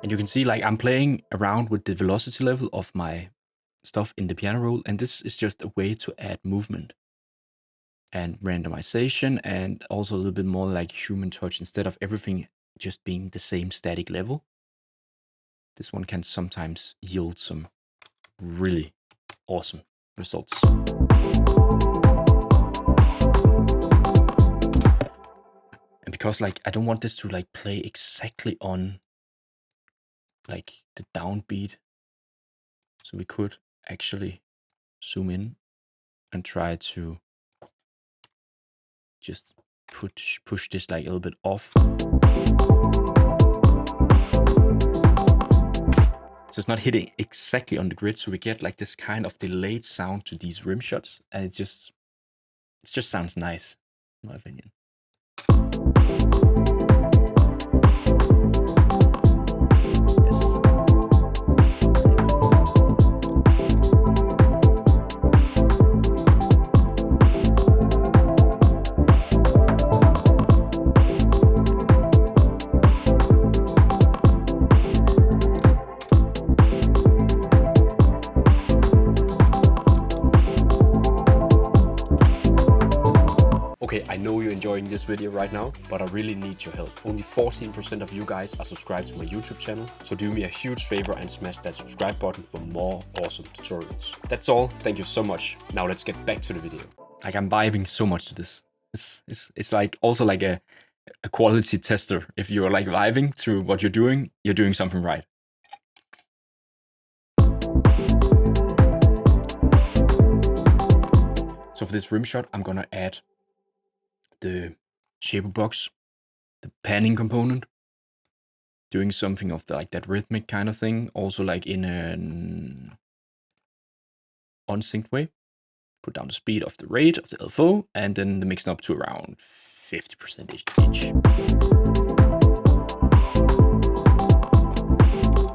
And you can see like I'm playing around with the velocity level of my stuff in the piano roll, and this is just a way to add movement and randomization, and also a little bit more like human touch instead of everything just being the same static level. This one can sometimes yield some really awesome results. And because like I don't want this to like play exactly on like the downbeat, so we could actually zoom in and try to just push this like a little bit off. So it's not hitting exactly on the grid, so we get like this kind of delayed sound to these rim shots, and it just sounds nice, in my opinion. Okay, I know you're enjoying this video right now, but I really need your help. Only 14% of you guys are subscribed to my YouTube channel, so do me a huge favor and smash that subscribe button for more awesome tutorials. That's all, thank you so much. Now let's get back to the video. Like, I'm vibing so much to this. It's like also like a quality tester. If you're like vibing to what you're doing something right. So for this rim shot, I'm gonna add the shaper box, the panning component, doing something of the, like that rhythmic kind of thing, also like in an unsynced way. Put down the speed of the rate of the LFO, and then the mixing up to around 50% each.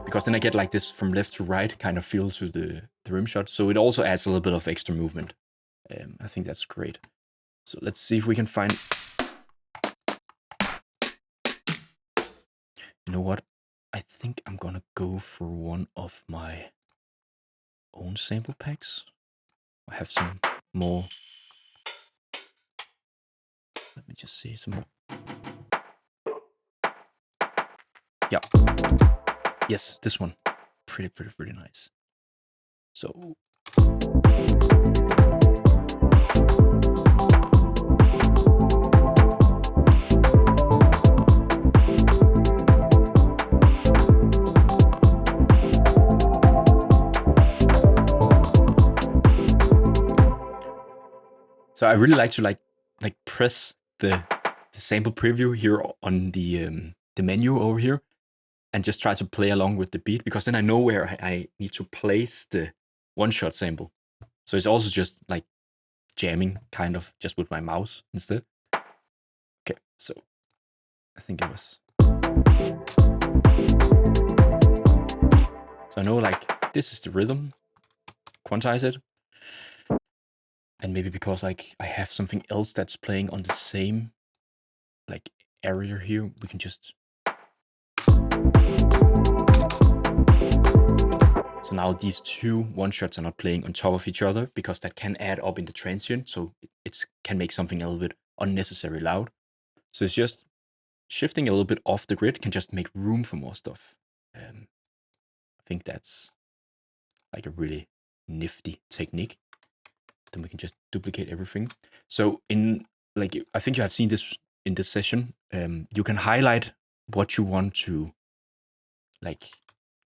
Because then I get like this from left to right kind of feel to the rim shot, so it also adds a little bit of extra movement. I think that's great. So let's see if we can find... You know what? I think I'm gonna go for one of my own sample packs. I have some more. Let me just see some more. Yeah. Yes, this one. Pretty nice. So. So I really like to like press the sample preview here on the menu over here and just try to play along with the beat, because then I know where I need to place the one-shot sample. So it's also just like jamming kind of just with my mouse instead. Okay, so I think it was. So I know like this is the rhythm, quantize it. And maybe because like I have something else that's playing on the same like area here, we can just... So now these two one-shots are not playing on top of each other, because that can add up in the transient, so it can make something a little bit unnecessarily loud. So it's just shifting a little bit off the grid can just make room for more stuff. I think that's like a really nifty technique. Then we can just duplicate everything. So in like, I think you have seen this in this session. You can highlight what you want to like.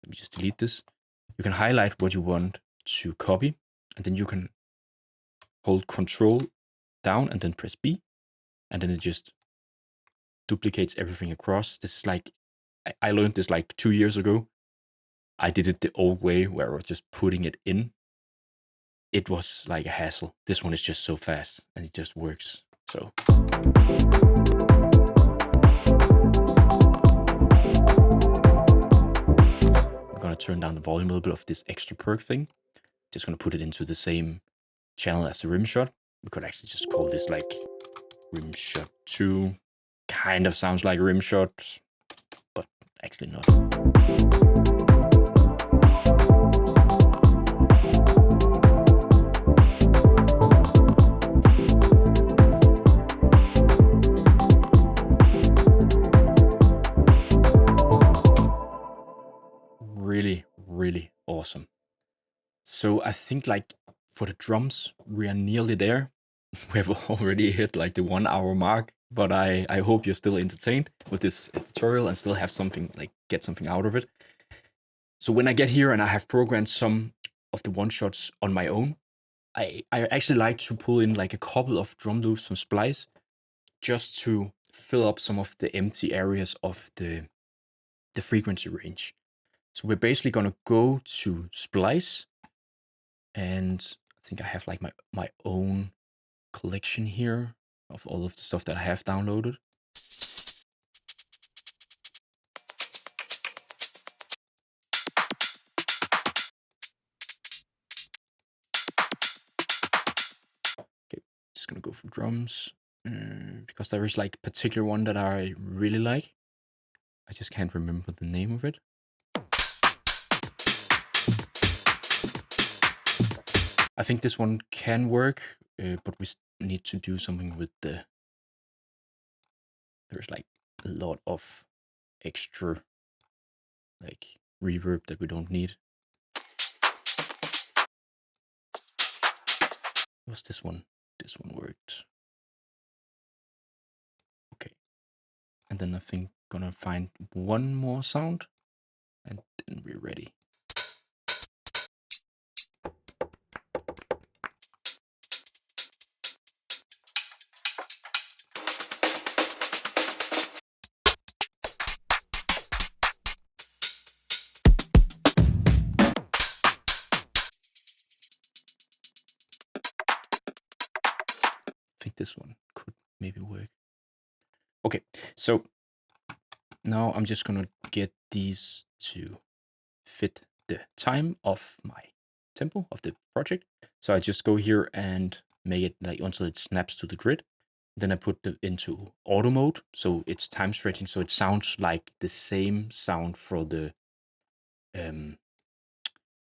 Let me just delete this. You can highlight what you want to copy, and then you can hold Control down and then press B, and then it just duplicates everything across. This is like, I learned this like 2 years ago. I did it the old way where I was just putting it in. It was like a hassle. This one is just so fast and it just works. So. I'm gonna turn down the volume a little bit of this extra perk thing. Just gonna put it into the same channel as the rim shot. We could actually just call this like rim shot 2. Kind of sounds like a rim shot, but actually not. Really awesome. So I think like for the drums, we are nearly there. We have already hit like the 1 hour mark, but I hope you're still entertained with this tutorial and still have something, like get something out of it. So when I get here and I have programmed some of the one shots on my own, I actually like to pull in like a couple of drum loops from Splice just to fill up some of the empty areas of the frequency range. So we're basically gonna go to Splice, and I think I have like my own collection here of all of the stuff that I have downloaded. Okay, just gonna go for drums, because there is like a particular one that I really like. I just can't remember the name of it. I think this one can work, but we need to do something with the there's like a lot of extra like reverb that we don't need. What's this one? This one worked. Okay. And then I think gonna find one more sound and then we're ready. I think this one could maybe work. Okay, so now I'm just gonna get these to fit the time of my tempo of the project. So I just go here and make it like until it snaps to the grid. Then I put it into auto mode, so it's time stretching, so it sounds like the same sound for the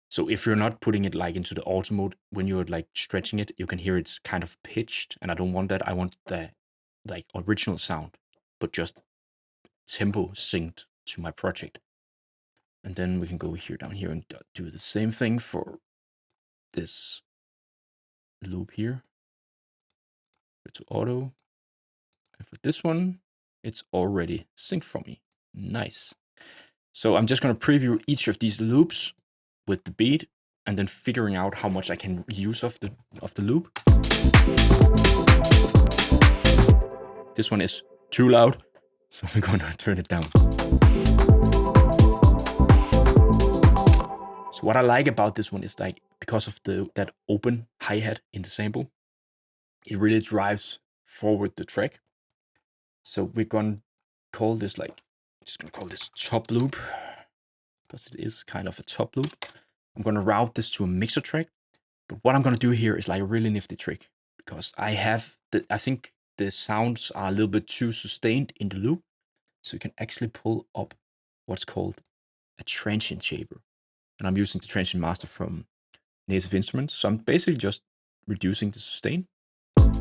so if you're not putting it like into the auto mode, when you're like stretching it, you can hear it's kind of pitched, and I don't want that. I want the like original sound, but just tempo synced to my project. And then we can go here down here and do the same thing for this loop here. Go to auto. And for this one, it's already synced for me. Nice. So I'm just going to preview each of these loops with the beat and then figuring out how much I can use of the loop. This one is too loud, so we're going to turn it down. So what I like about this one is like, because of that open hi-hat in the sample, it really drives forward the track. So we're gonna call this like, just gonna call this top loop, because it is kind of a top loop. I'm gonna route this to a mixer track, but what I'm gonna do here is like a really nifty trick, because I think the sounds are a little bit too sustained in the loop, so you can actually pull up what's called a transient shaper. And I'm using the transient master from Native Instruments. So I'm basically just reducing the sustain. Let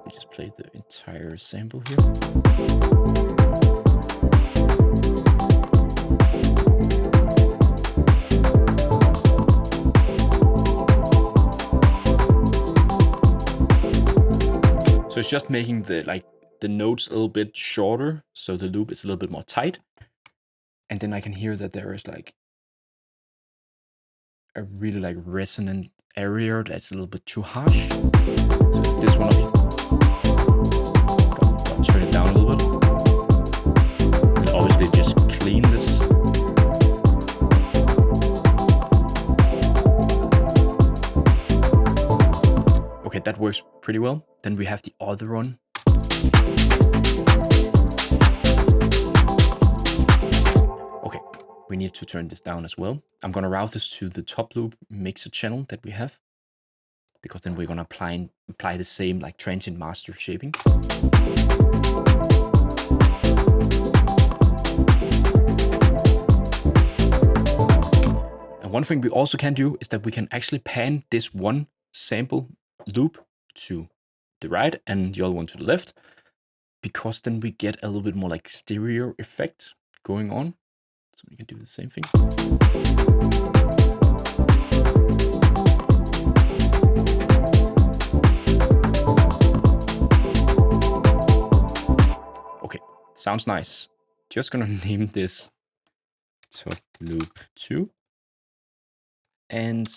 me just play the entire sample here. So it's just making the notes a little bit shorter, so the loop is a little bit more tight. And then I can hear that there is like a really like resonant area that's a little bit too harsh. So it's this one. I'll turn it down a little bit. And obviously just clean this. Okay, that works pretty well. Then we have the other one. Okay, we need to turn this down as well. I'm gonna route this to the top loop mixer channel that we have, because then we're gonna apply the same like transient master shaping. And one thing we also can do is that we can actually pan this one sample loop to the right and the other one to the left, because then we get a little bit more like stereo effect going on. So we can do the same thing. Okay, sounds nice. Just gonna name this top loop 2. And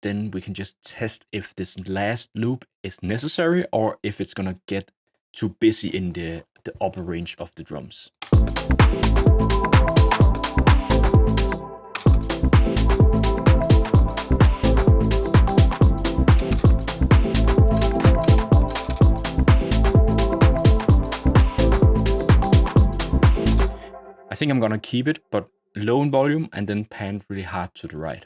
then we can just test if this last loop is necessary or if it's gonna get too busy in the upper range of the drums. I think I'm gonna keep it, but low in volume and then pan really hard to the right.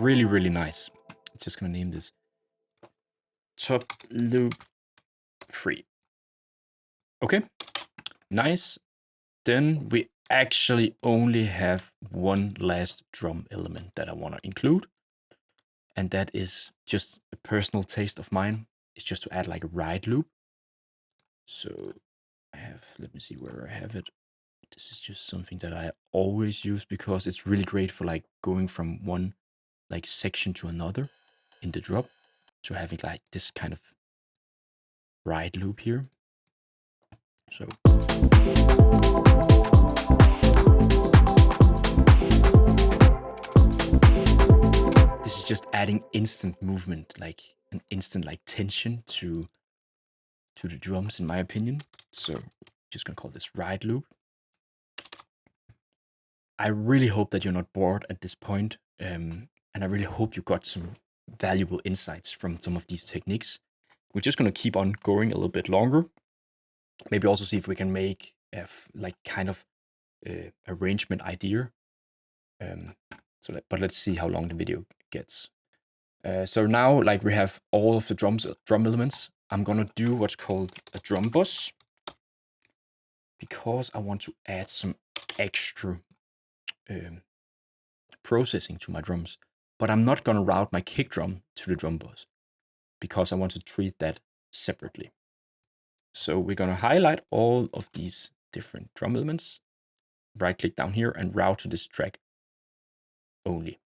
Really, really nice. just gonna name this top loop 3. Okay, nice. Then we actually only have one last drum element that I want to include, and that is just a personal taste of mine. It's just to add like a ride loop. So I have, let me see where I have it. This is just something that I always use because it's really great for like going from one like section to another in the drop. So having like this kind of ride loop here. So this is just adding instant movement, like an instant like tension to the drums, in my opinion. So just gonna call this ride loop. I really hope that you're not bored at this point, and I really hope you got some valuable insights from some of these techniques. We're just gonna keep on going a little bit longer. Maybe also see if we can make a like kind of arrangement idea. But let's see how long the video gets. So now, like we have all of the drum elements, I'm gonna do what's called a drum bus because I want to add some extra processing to my drums. But I'm not gonna route my kick drum to the drum bus because I want to treat that separately. So we're gonna highlight all of these different drum elements, right click down here and route to this track only.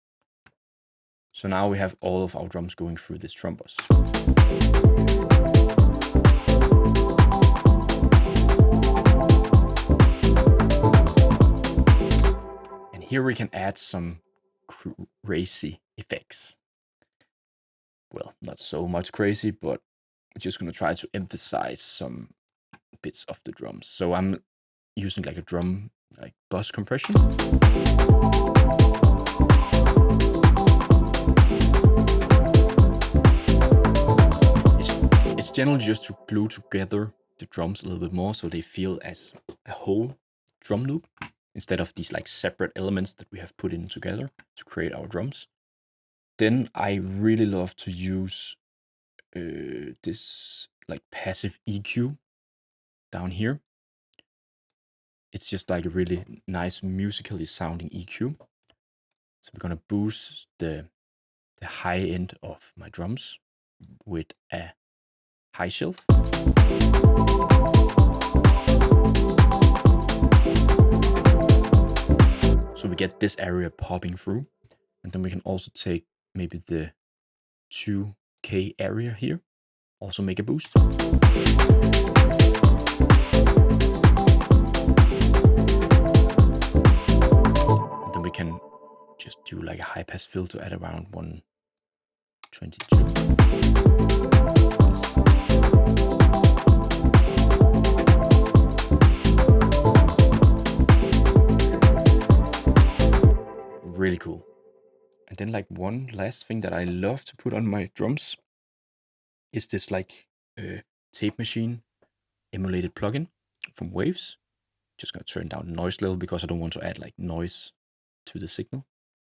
So now we have all of our drums going through this drum bus. And here we can add some crazy effects. Well, not so much crazy, but we're just gonna try to emphasize some bits of the drums. So I'm using like a drum like bus compression. It's generally just to glue together the drums a little bit more so they feel as a whole drum loop instead of these like separate elements that we have put in together to create our drums. Then I really love to use this like passive EQ down here. It's just like a really nice musically sounding EQ. So we're gonna boost the high end of my drums with a high shelf. So we get this area popping through. And then we can also take maybe the 2K area here, also make a boost. And then we can just do like a high pass filter at around 122. Really cool. And then like one last thing that I love to put on my drums is this like tape machine emulated plugin from Waves. Just gonna turn down the noise level because I don't want to add like noise to the signal,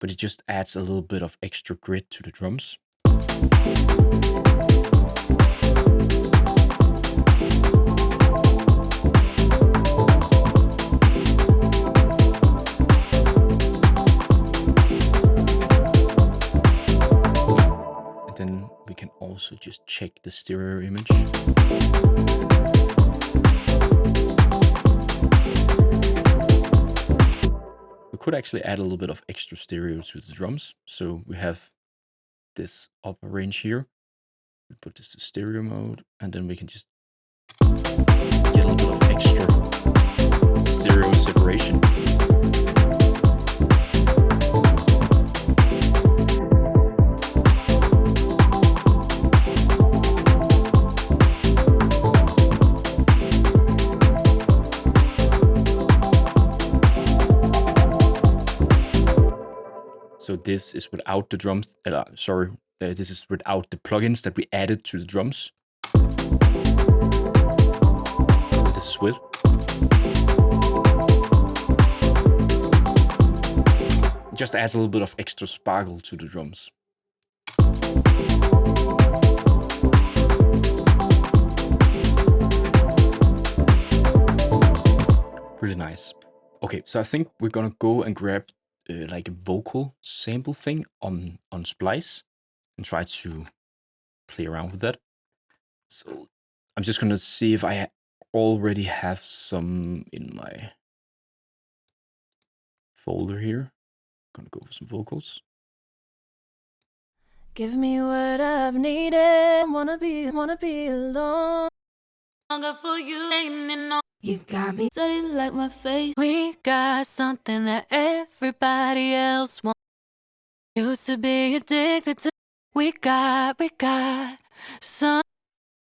but it just adds a little bit of extra grit to the drums. Then we can also just check the stereo image. We could actually add a little bit of extra stereo to the drums. So we have this upper range here. We put this to stereo mode, and then we can just get a little bit of extra stereo separation. So this is without the drums, this is without the plugins that we added to the drums. This is with. It just adds a little bit of extra sparkle to the drums. Really nice. Okay, so I think we're gonna go and grab like a vocal sample thing on Splice and try to play around with that. So I'm just gonna see if I already have some in my folder here. Gonna go for some vocals. Give me what I've needed. Wanna be alone. Longer for you, you got me dirty like my face. We got something that everybody else wants. Used to be addicted to. We got some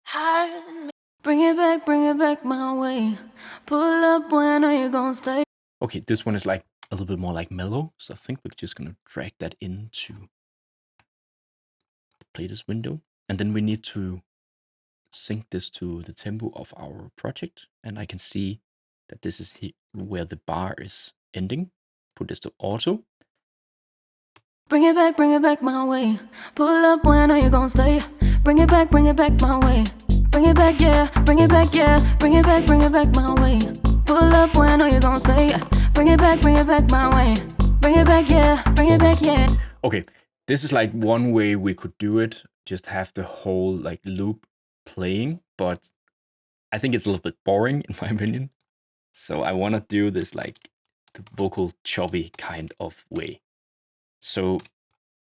heart. Bring it back my way. Pull up when are you gonna stay? Okay, this one is like a little bit more like mellow, so I think we're just gonna drag that into the playlist window, and then we need to sync this to the tempo of our project, and I can see that this is where the bar is ending. Put this to auto. Bring it back my way. Pull up when are you gonna stay? Bring it back my way. Bring it back, yeah. Bring it back, yeah. Bring it back my way. Pull up when are you gonna stay? Bring it back my way. Bring it back, yeah. Bring it back, yeah. Okay, this is like one way we could do it. Just have the whole like loop playing, but I think it's a little bit boring in my opinion. So I want to do this like the vocal choppy kind of way. So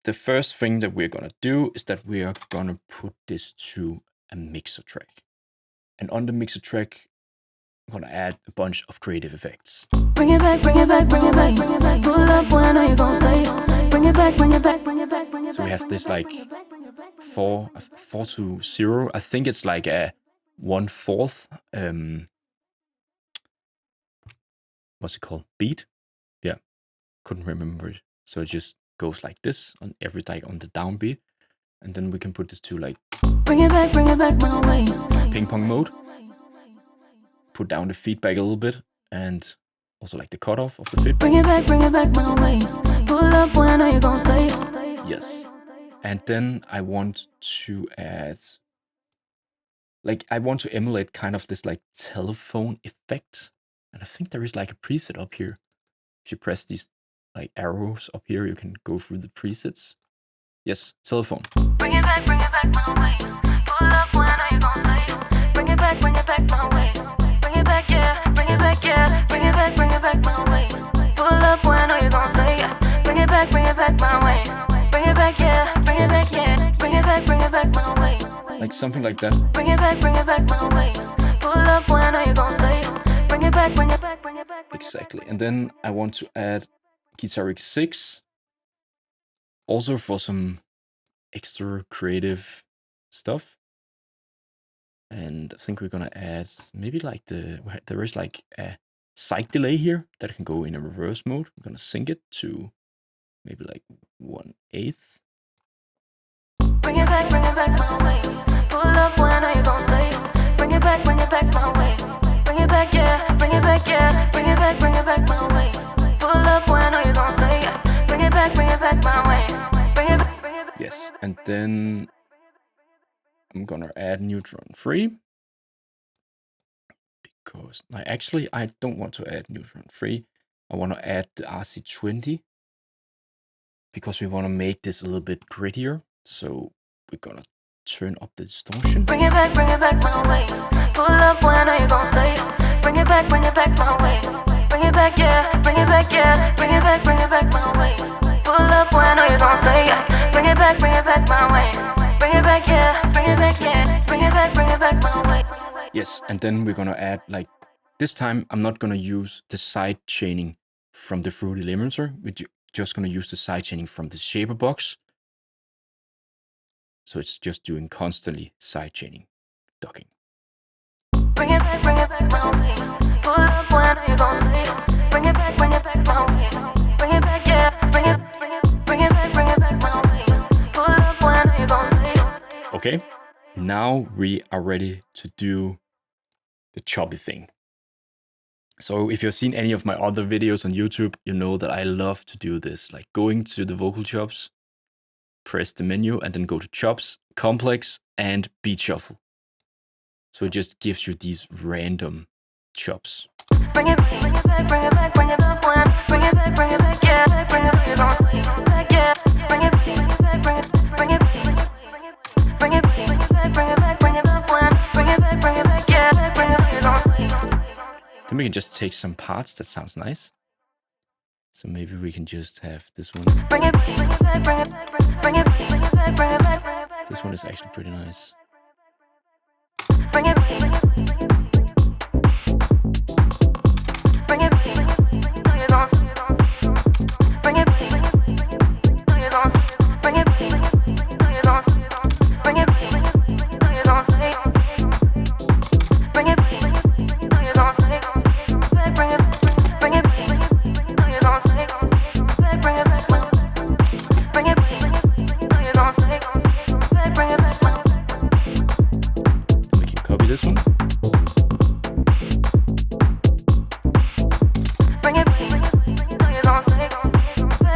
the first thing that we're gonna do is that we are gonna put this to a mixer track. And on the mixer track, I'm gonna add a bunch of creative effects. Bring it back. Pull up when are you gonna stay? Bring it back. So we have this like 4/4 I think it's like a 1/4 what's it called? Beat? Yeah, couldn't remember it. So it just goes like this on every like on the downbeat, and then we can put this to like bring it back my way. Ping pong mode. Put down the feedback a little bit, and also like the cutoff of the feedback. Bring it back my way. Pull up when are you gonna stay? Yes. And then I want to add, like, I want to emulate kind of this like telephone effect. And I think there is like a preset up here. If you press these like arrows up here, you can go through the presets. Yes, telephone. Bring it back my way. Pull up when are you gonna stay? Bring it back my way. Bring it back, yeah. Bring it back, yeah. Bring it back my way. Pull up when are you gonna stay? Bring it back my way. Bring it back, yeah. Bring it back, yeah. Bring it back my way. Like something like that. Bring it back my way. Pull up when are you gonna stay? Bring it back. Exactly. And then I want to add Guitar X6. Also for some extra creative stuff. And I think we're gonna add maybe like there is like a side delay here that can go in a reverse mode. I'm gonna sync it to maybe like 1/8. Bring it back my way. Pull up when are you gonna stay? Bring it back my way. Bring it back, yeah. Bring it back, yeah. Bring it back my way. Pull up when are you gonna stay? Bring it back my way. Bring it back. Yes, and then I'm gonna add neutron free because I don't want to add neutron free. I want to add the RC20 because we want to make this a little bit grittier. So we're gonna turn up the distortion. Bring it back my way. Pull up when are you gonna stay? Bring it back my way. Bring it back, yeah. Bring it back, yeah. Bring it back my way. Pull up when are you gonna stay? Bring it back my way. Bring it back, yeah. Bring it back, yeah. Bring it back my way. Yes, and then we're gonna add like this time. I'm not gonna use the side chaining from the Fruity limiter. We're just gonna use the side chaining from the shaper box. So it's just doing constantly side chaining, docking. Bring it back my way. Pull up when are you gonna stay? Bring it back my way. Bring it back, yeah. Bring it back my way. Pull up when are you gonna stay? Okay, now we are ready to do the choppy thing. So if you've seen any of my other videos on YouTube, you know that I love to do this, like going to the vocal chops, press the menu, and then go to chops, complex, and beat shuffle. So it just gives you these random chops. Bring it back, bring it back, bring it back, bring it up one. Bring it back, yeah, bring it back, you're gon' swing back, yeah. Bring it back, bring it back, bring it back, bring it back, bring it back, bring it up one. Bring it back, yeah, bring it back, you're gon' swing. Then we can just take some parts. That sounds nice. So maybe we can just have this one. Bring it back, bring it back, bring it back, bring it back. This one is actually pretty nice. Bring it back. Bring it back. No, you're gon' swing. Bring it back. No, you're gon' swing. Bring it back. No, you're gon' swing. Bring it back. No, you're gon' swing. Bring it back. No, you're gon' swing. Bring it back. Bring it back. No, you're gon' swing. Bring it back. Bring it back. No, you're gon' swing. Bring it back. We can copy this one. Bring it back. No, you're gon' swing.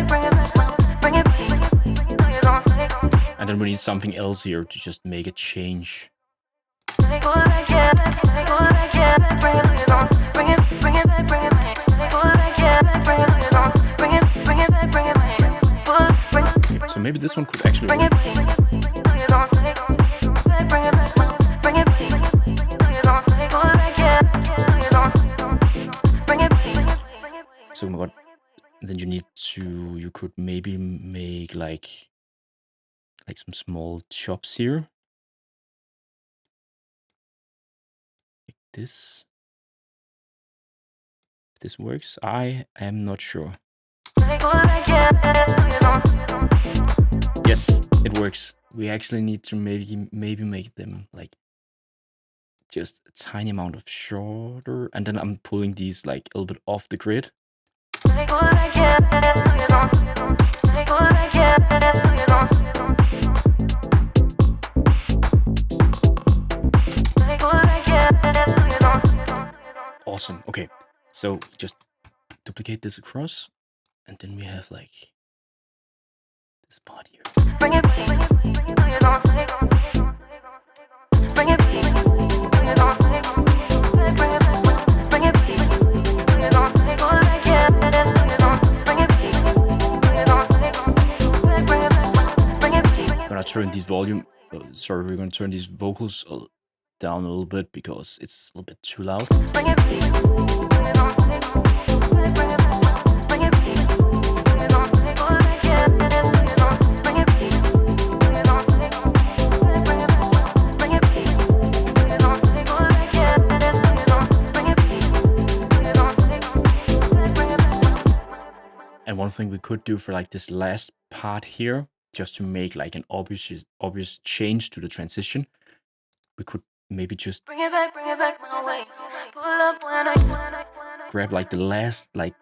Bring it back. Bring it back. No, you're gon' swing. And then we need something else here to just make a change. So maybe this one could actually work. So what? Then you could maybe make like some small chops here. Like this. If this works, I am not sure. Yes, it works. We actually need to maybe make them like just a tiny amount of shorter, and then I'm pulling these like a little bit off the grid. Awesome. Okay, so just duplicate this across, and then we have like this part here. Bring it back, no, you're gon' swing. Bring it back, no, you're gon' swing. Bring it back, bring it back, no, you're gon' swing. Yeah, no, you're gon' swing. Bring it back, no, you're gon' swing. Bring it back, bring it back. I'm gonna turn these we're gonna turn these vocals down a little bit because it's a little bit too loud. Bring it back, no, you're gon' swing. Bring it back, bring it back, no, you're gon' swing. Yeah, no, you're gon' swing. Bring it back, no, you're gon' swing. Bring it back, bring it back, no, you're gon' swing. Yeah, no, you're gon' swing. Bring it back, no, you're gon' swing. Bring it back. And one thing we could do for like this last part here, just to make like an obvious change to the transition, we could maybe just Bring it back my way. Pull up when I grab like the last like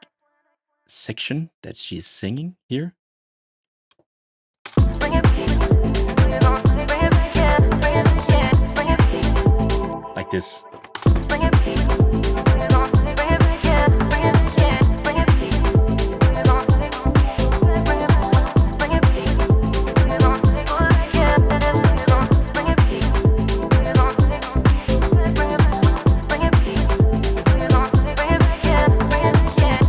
section that she's singing here. bring it back. You're gon' swing. Bring it back, yeah. Bring it back, yeah. Bring it back. Like this. Bring it back. You're gon' swing. Bring it back, yeah. Bring it back, yeah. Bring it back. You're gon' swing. Bring it back. Bring it back. You're gon' swing. Yeah, you're gon' swing. Bring it back. You're gon' swing. Bring it back. Bring it back. You're gon' swing. Bring it back, yeah. Bring it back, yeah.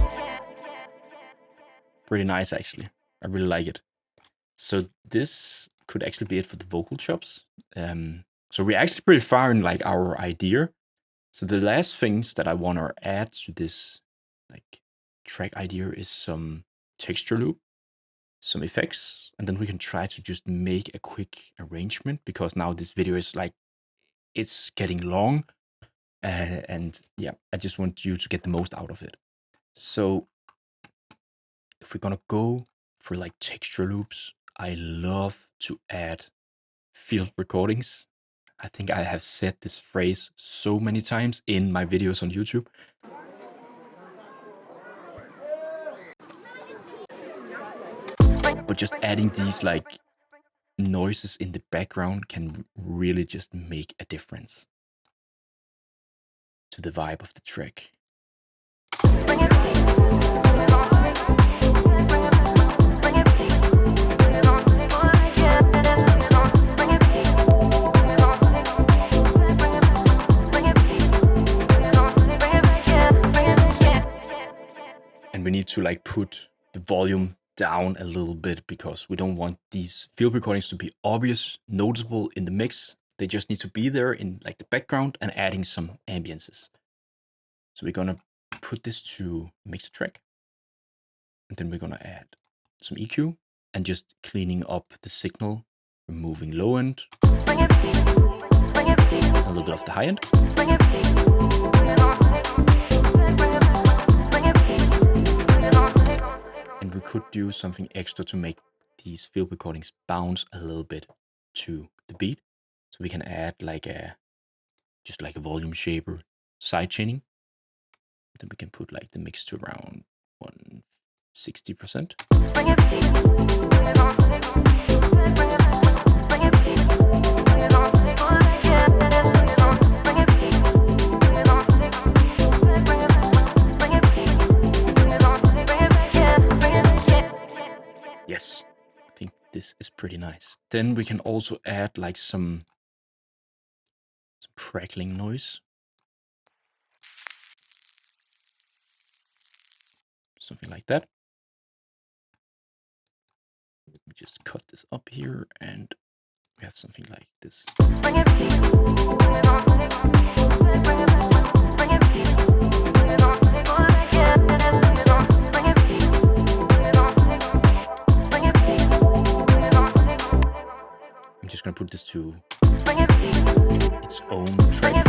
Pretty nice actually. I really like it. So this could actually be it for the vocal chops. So we're actually pretty far in like our idea. So the last things that I want to add to this like track idea is some texture loop, some effects, and then we can try to just make a quick arrangement because now this video is like, it's getting long. And yeah, I just want you to get the most out of it. So if we're gonna go for like texture loops, I love to add field recordings. I think I have said this phrase so many times in my videos on YouTube. But just adding these like noises in the background can really just make a difference to the vibe of the track. Bring it back. You're gon' swing. Bring it back. Bring it back. You're gon' swing. Yeah, you're gon' swing. Bring it back. You're gon' swing. Bring it back. Bring it back. You're gon' swing. Bring it back, yeah. to like put the volume down a little bit because we don't want these field recordings to be obvious, noticeable in the mix. They just need to be there in like the background and adding some ambiences. So we're gonna put this to mix track, and then we're gonna add some EQ and just cleaning up the signal, removing low end, a little bit of the high end. And we could do something extra to make these field recordings bounce a little bit to the beat. So we can add like just like a volume shaper sidechaining. Then we can put like the mix to around 160%. Yes, I think this is pretty nice. Then we can also add like some crackling noise. Something like that. Let me just cut this up here, and we have something like this. I'm just gonna put this to its own track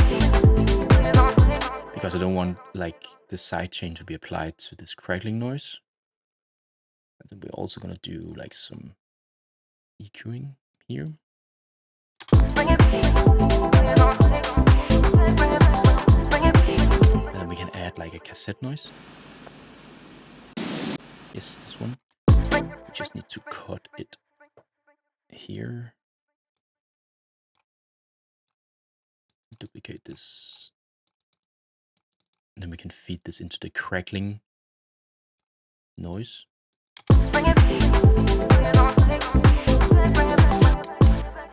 because I don't want like the sidechain to be applied to this crackling noise. And then we're also gonna do like some EQing here. And then we can add like a cassette noise. Yes, this one. We just need to cut it here. Duplicate this. And then we can feed this into the crackling noise.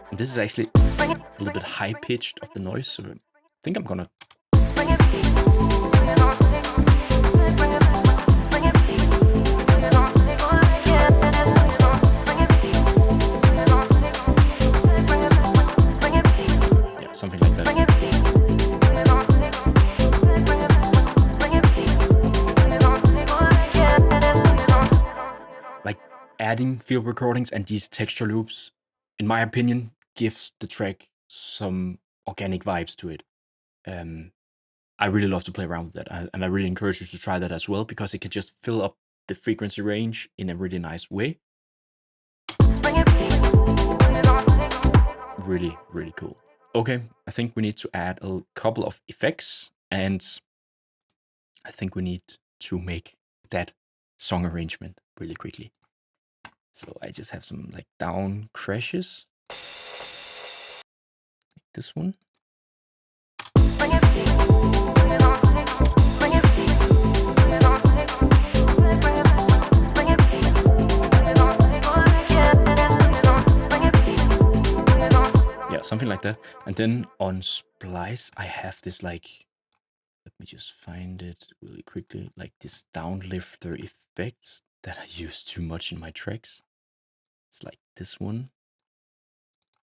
And this is actually a little bit high pitched of the noise, so I think I'm gonna something like that. Like adding field recordings and these texture loops, in my opinion, gives the track some organic vibes to it. I really love to play around with that, and I really encourage you to try that as well, because it can just fill up the frequency range in a really nice way. Really, really cool. Okay, I think we need to add a couple of effects, and I think we need to make that song arrangement really quickly. So I just have some like down crashes, like this one. Yeah, something like that. And then on Splice, I have this like, let me just find it really quickly, like this downlifter effect that I use too much in my tracks. It's like this one.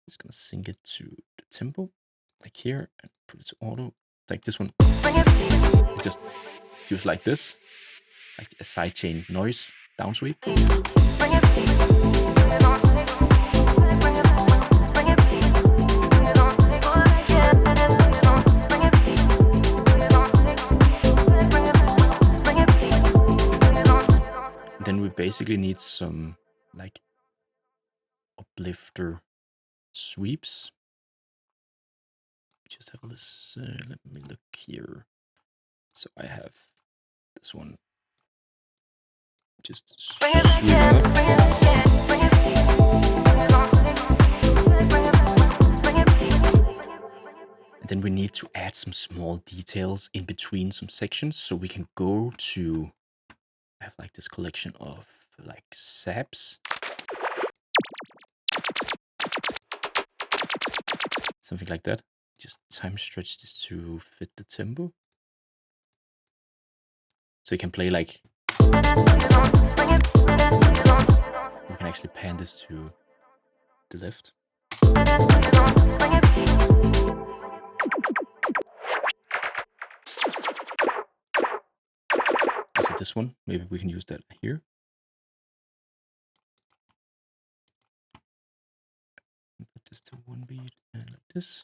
Just gonna sync it to the tempo, like here, and put it to auto, like this one. It's just used like this, like a sidechain noise downsweep. Then we basically need some like uplifter sweeps. Just have this, let me look here. So I have this one just sweeping up. And then we need to add some small details in between some sections, so we can go to, I have like this collection of like saps. Something like that. Just time stretch this to fit the tempo. So you can play like We can actually pan this to the left. Also this one, maybe we can use that here. Put this to 1 beat and like this.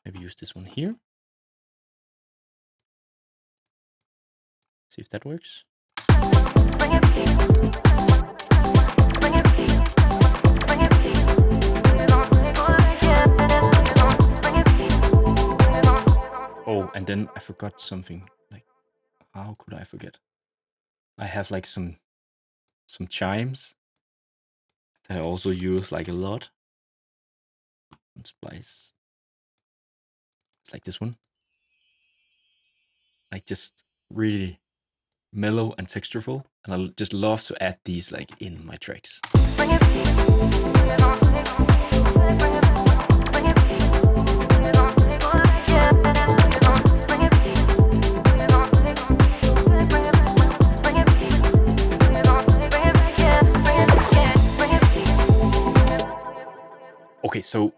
Maybe use this one here. See if that works. Oh, and then I forgot something. Like, how could I forget? I have like some chimes that I also use like a lot. And splice. It's like this one. Like just really mellow and textureful, and I just love to add these like in my tracks. Okay, so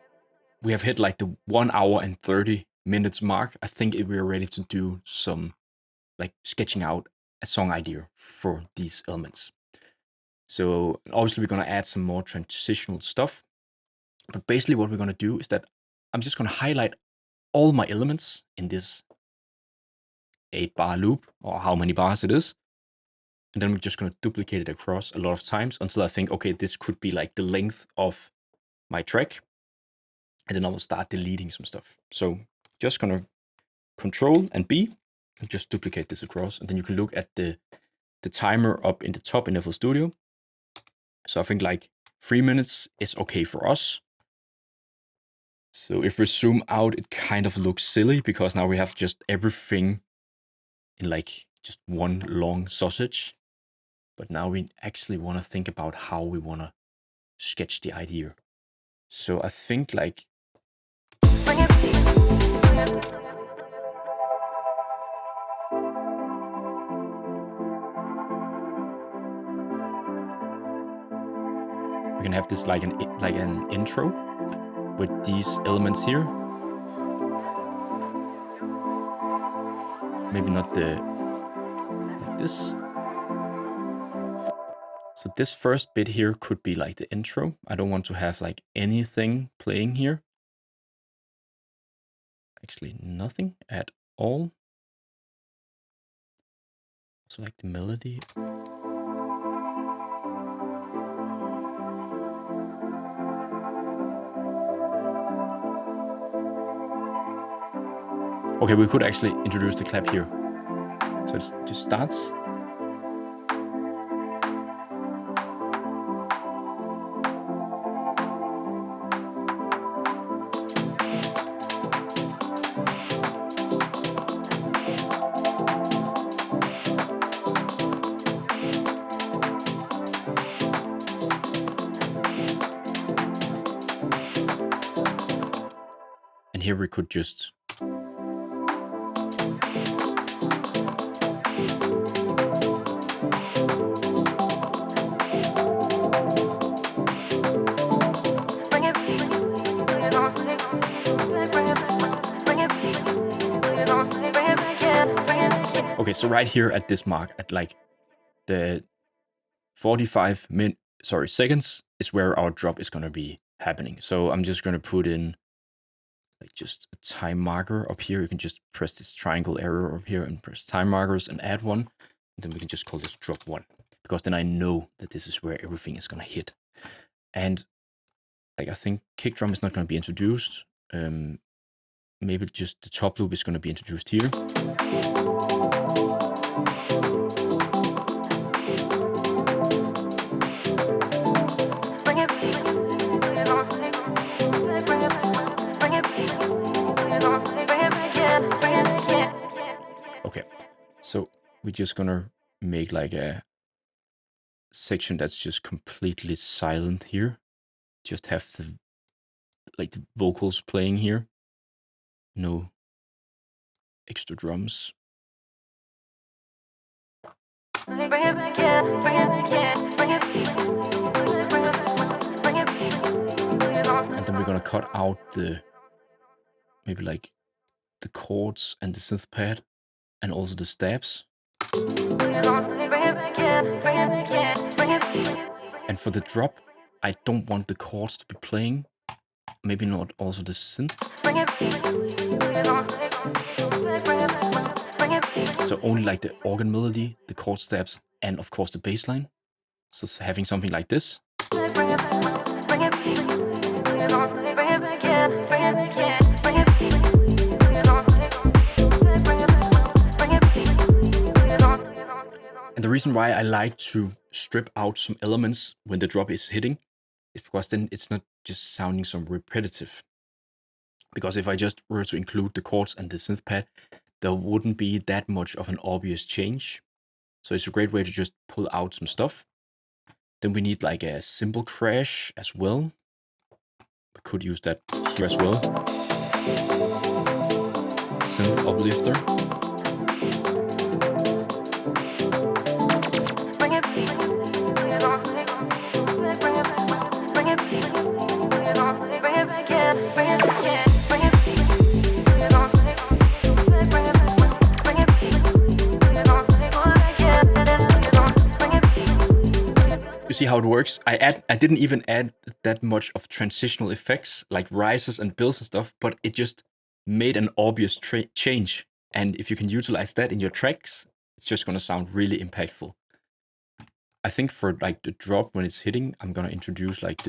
we have hit like the 1 hour and 30 minutes mark. I think we're ready to do some like sketching out a song idea for these elements. So obviously we're going to add some more transitional stuff, but basically what we're going to do is that I'm just going to highlight all my elements in this 8-bar loop, or how many bars it is, and then we're just going to duplicate it across a lot of times until I think, okay, this could be like the length of my track, and then I will start deleting some stuff. So just going to Control and B and just duplicate this across, and then you can look at the timer up in the top in FL Studio. So I think like 3 minutes is okay for us. So if we zoom out, it kind of looks silly because now we have just everything in like just one long sausage. But now we actually want to think about how we want to sketch the idea. So I think like we can have this like an intro with these elements here. Maybe not like this. So this first bit here could be like the intro. I don't want to have like anything playing here. Actually nothing at all. So like the melody. Okay, we could actually introduce the clap here. So it just starts. And here we could just okay, so right here at this mark, at like the 45 seconds is where our drop is going to be happening. So I'm just going to put in like just a time marker up here. You can just press this triangle arrow up here and press time markers and add one. And then we can just call this drop 1, because then I know that this is where everything is going to hit. And like I think Kickdrum is not going to be introduced. Maybe just the top loop is going to be introduced here. Okay, so we're just gonna make like a section that's just completely silent here. Just have the like the vocals playing here. No extra drums. Bring it back, yeah, bring it back, yeah, bring it, bring it. And then we're gonna cut out the, maybe like the chords and the synth pad and also the stabs. And for the drop, I don't want the chords to be playing. Maybe not also the synth. So only like the organ melody, the chord stabs, and of course the bass line. So it's having something like this. And the reason why I like to strip out some elements when the drop is hitting is because then it's not just sounding so repetitive. Because if I just were to include the chords and the synth pad, there wouldn't be that much of an obvious change. So it's a great way to just pull out some stuff. Then we need like a cymbal crash as well. We could use that here as well. Synth uplifter. You see how it works? I didn't even add that much of transitional effects like rises and builds and stuff, but it just made an obvious change. And if you can utilize that in your tracks, it's just gonna sound really impactful. I think for like the drop when it's hitting, I'm gonna introduce like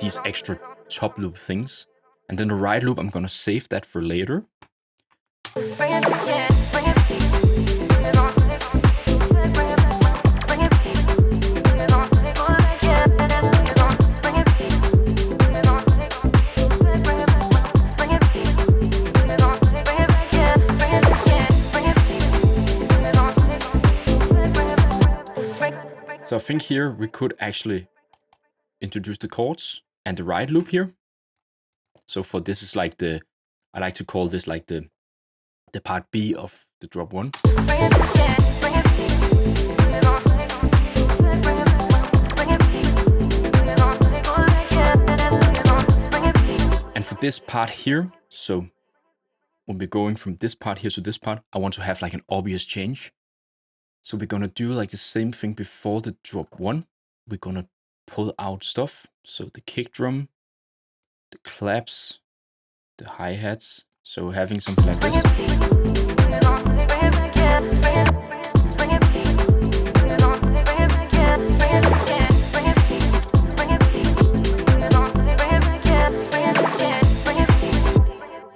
these extra top loop things. And then the right loop, I'm gonna save that for later. So I think here we could actually introduce the chords and the right loop here. So for this is like the, I like to call this like the part B of the drop one. And for this part here, so when we're going from this part here to this part, I want to have like an obvious change. So we're gonna do like the same thing before the drop one. We're gonna pull out stuff. So the kick drum, the claps, the hi-hats. So having something like this.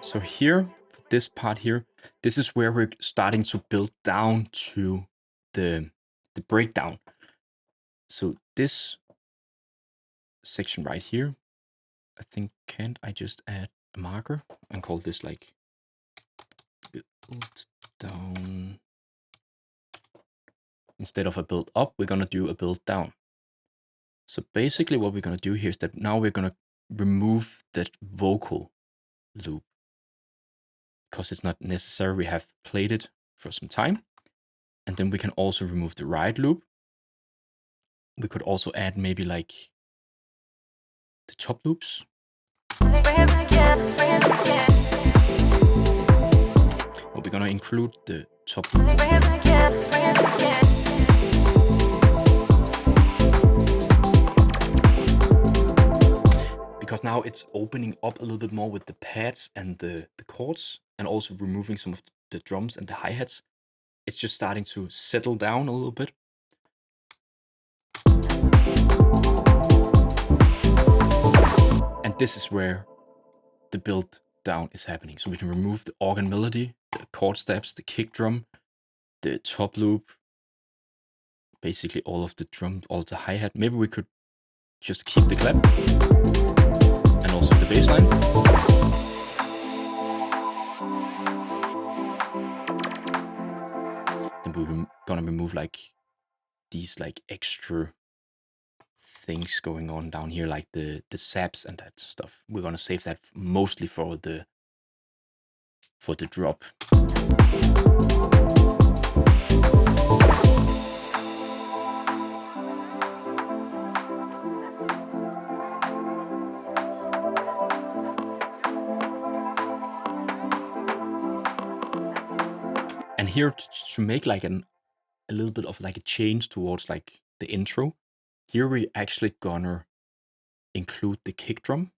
So here, for this part here, this is where we're starting to build down to the breakdown. So this section right here, I think, can't I just add a marker and call this like build down? Instead of a build up, we're gonna do a build down. So basically what we're gonna do here is that now we're gonna remove that vocal loop because it's not necessary. We have played it for some time. And then we can also remove the right loop. We could also add maybe like the top loops. But we're gonna include the top loop. Because now it's opening up a little bit more with the pads and the chords, and also removing some of the drums and the hi-hats. It's just starting to settle down a little bit. And this is where the build down is happening. So we can remove the organ melody, the chord stabs, the kick drum, the top loop, basically all of the drum, all of the hi-hat. Maybe we could just keep the clap and also the bass line. Then we're gonna remove like these like extra things going on down here, like the saps and that stuff. We're gonna save that mostly for the drop. And here to make like a little bit of like a change towards like the intro, here we're actually gonna include the kick drum,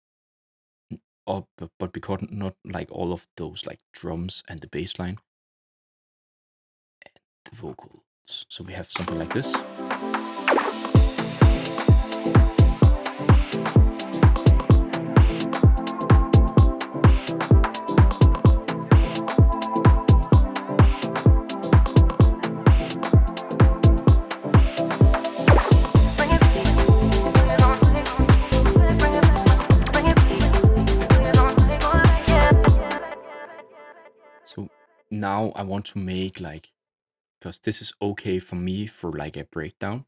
but because not like all of those like drums and the bass line and the vocals. So we have something like this. So now I want to make like, because this is okay for me for like a breakdown.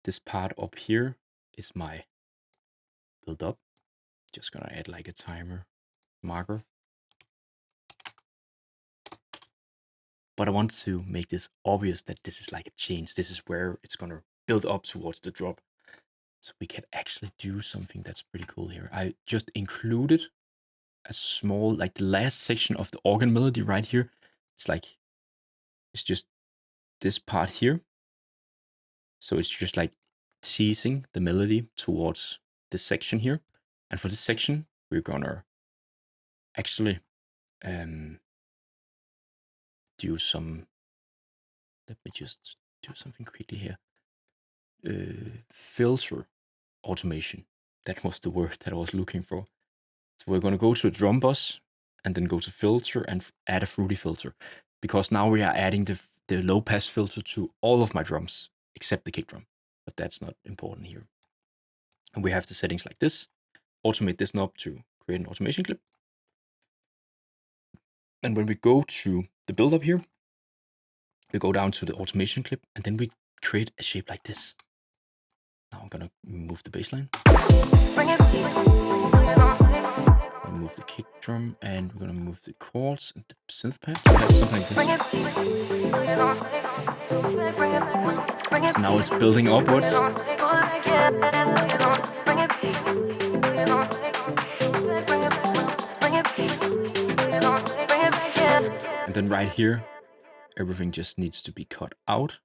This part up here is my build up. Just gonna add like a timer marker. But I want to make this obvious that this is like a change. This is where it's gonna build up towards the drop. So we can actually do something that's pretty cool here. I just included a small, like the last section of the organ melody right here. It's just this part here. So it's just like teasing the melody towards this section here. And for this section, we're gonna actually do some, let me just do something quickly here. Filter automation. That was the word that I was looking for. So we're gonna go to the drum bus and then go to filter and add a fruity filter, because now we are adding the low pass filter to all of my drums except the kick drum, but that's not important here. And we have the settings like this. Automate this knob to create an automation clip. And when we go to the build up here, we go down to the automation clip and then we create a shape like this. Now I'm gonna move the bass line. Move the kick drum and we're gonna move the chords and the synth pad. Something like this. So now it's building upwards. And then right here, everything just needs to be cut out.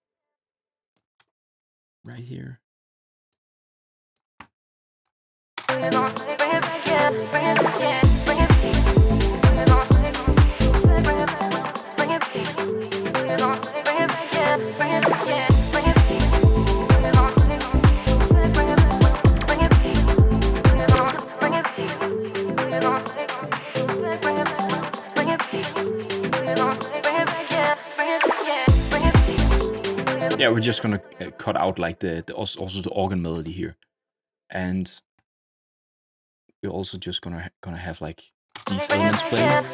Right here. Yeah, we're just gonna cut out like also the organ melody here, and we're also just gonna have like these elements playing.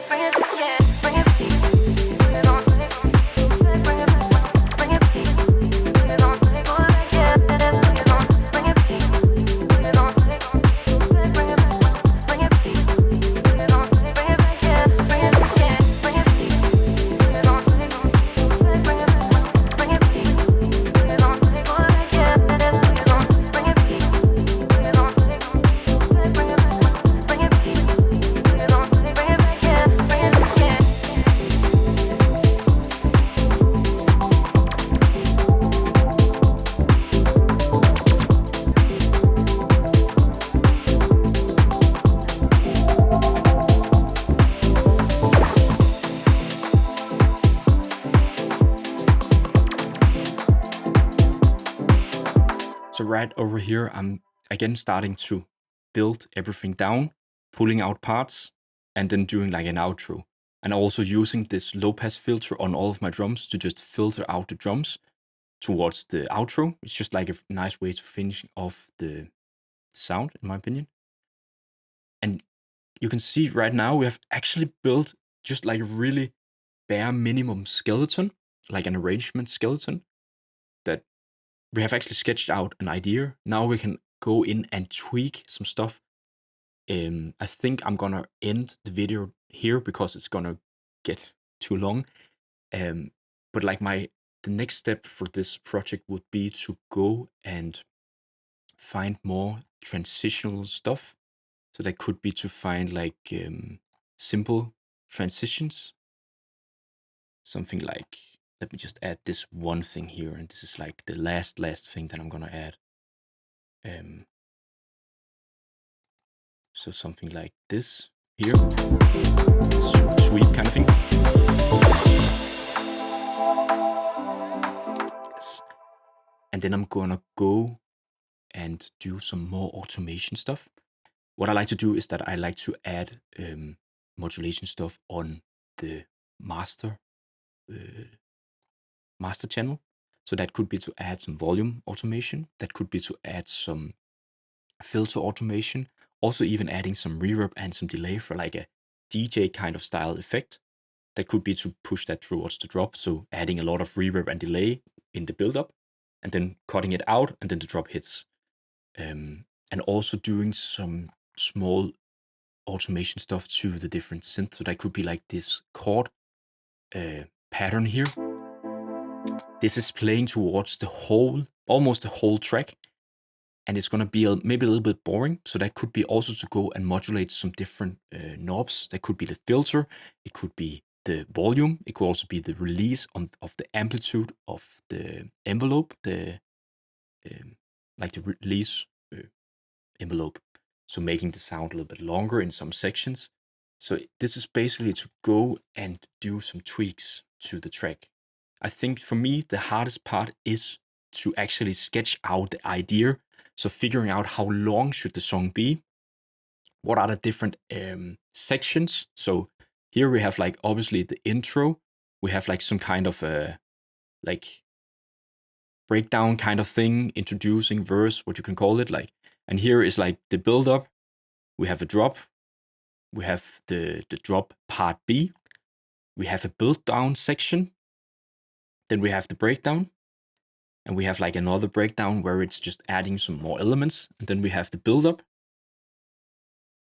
So right over here, I'm again starting to build everything down, pulling out parts, and then doing like an outro. And also using this low pass filter on all of my drums to just filter out the drums towards the outro. It's just like a nice way to finish off the sound, in my opinion. And you can see right now we have actually built just like a really bare minimum skeleton, like an arrangement skeleton that we have actually sketched out an idea. Now we can go in and tweak some stuff. I think I'm gonna end the video here because it's gonna get too long. But like the next step for this project would be to go and find more transitional stuff. So that could be to find like simple transitions. Something like, let me just add this one thing here, and this is like the last thing that I'm gonna add. So something like this here, sweet kind of thing. Yes. And then I'm gonna go and do some more automation stuff. What I like to do is that I like to add modulation stuff on the master channel. So that could be to add some volume automation. That could be to add some filter automation. Also even adding some reverb and some delay for like a DJ kind of style effect. That could be to push that towards the drop. So adding a lot of reverb and delay in the build-up and then cutting it out and then the drop hits. And also doing some small automation stuff to the different synths. So that could be like this chord pattern here. This is playing towards the whole, almost the whole track. And it's gonna be maybe a little bit boring. So that could be also to go and modulate some different knobs. That could be the filter. It could be the volume. It could also be the release of the amplitude of the envelope, like the release envelope. So making the sound a little bit longer in some sections. So this is basically to go and do some tweaks to the track. I think for me, the hardest part is to actually sketch out the idea. So figuring out how long should the song be? What are the different sections? So here we have like obviously the intro. We have like some kind of like breakdown kind of thing, introducing verse, what you can call it, like. And here is like the build up. We have a drop. We have the drop part B. We have a build down section. Then we have the breakdown. And we have like another breakdown where it's just adding some more elements. And then we have the build up.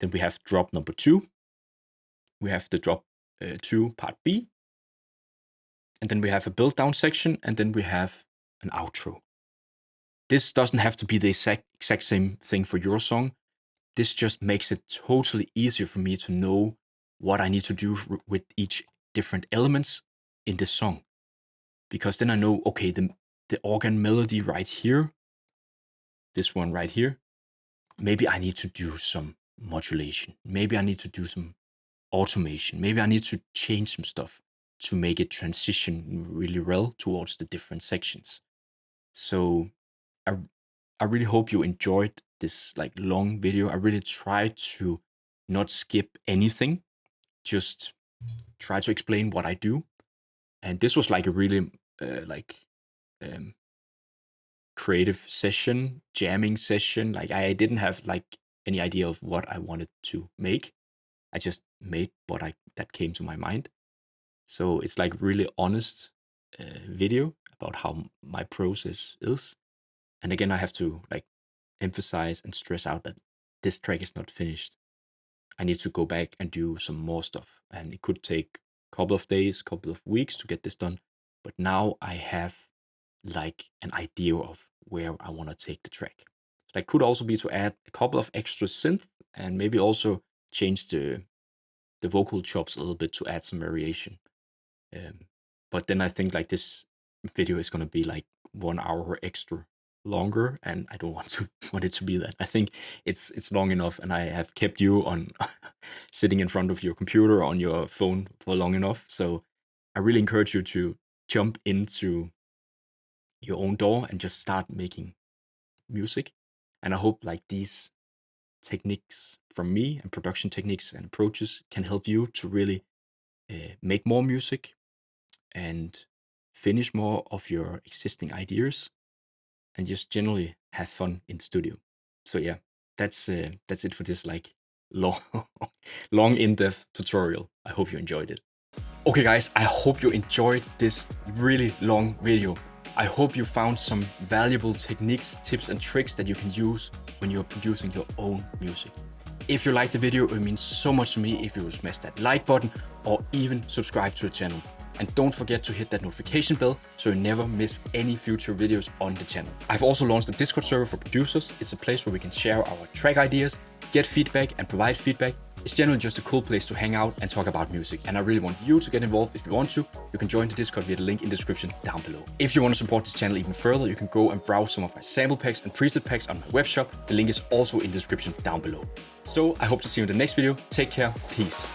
Then we have drop number 2. We have the drop 2 part B. And then we have a build down section. And then we have an outro. This doesn't have to be the exact same thing for your song. This just makes it totally easier for me to know what I need to do with each different elements in this song. Because then I know, okay, the organ melody right here, this one right here, maybe I need to do some modulation. Maybe I need to do some automation. Maybe I need to change some stuff to make it transition really well towards the different sections. So I really hope you enjoyed this like long video. I really tried to not skip anything, just try to explain what I do. And this was like a really creative session, jamming session. Like I didn't have like any idea of what I wanted to make. I just made that came to my mind. So it's like really honest video about how my process is. And again, I have to like emphasize and stress out that this track is not finished. I need to go back and do some more stuff. And it could take a couple of days, couple of weeks to get this done. But now I have like an idea of where I want to take the track. So that could also be to add a couple of extra synth and maybe also change the vocal chops a little bit to add some variation. But then I think like this video is going to be like 1 hour extra longer, and I don't want it to be that. I think it's long enough, and I have kept you on sitting in front of your computer on your phone for long enough. So I really encourage you to jump into your own door and just start making music. And I hope like these techniques from me and production techniques and approaches can help you to really make more music and finish more of your existing ideas and just generally have fun in the studio. So yeah, that's it for this like long in-depth tutorial. I hope you enjoyed it. Okay guys, I hope you enjoyed this really long video. I hope you found some valuable techniques, tips and tricks that you can use when you're producing your own music. If you liked the video, it means so much to me if you will smash that like button or even subscribe to the channel. And don't forget to hit that notification bell so you never miss any future videos on the channel. I've also launched a Discord server for producers. It's a place where we can share our track ideas, get feedback and provide feedback. It's generally just a cool place to hang out and talk about music. And I really want you to get involved. If you want to, you can join the Discord via the link in the description down below. If you want to support this channel even further, you can go and browse some of my sample packs and preset packs on my web shop. The link is also in the description down below. So I hope to see you in the next video. Take care. Peace.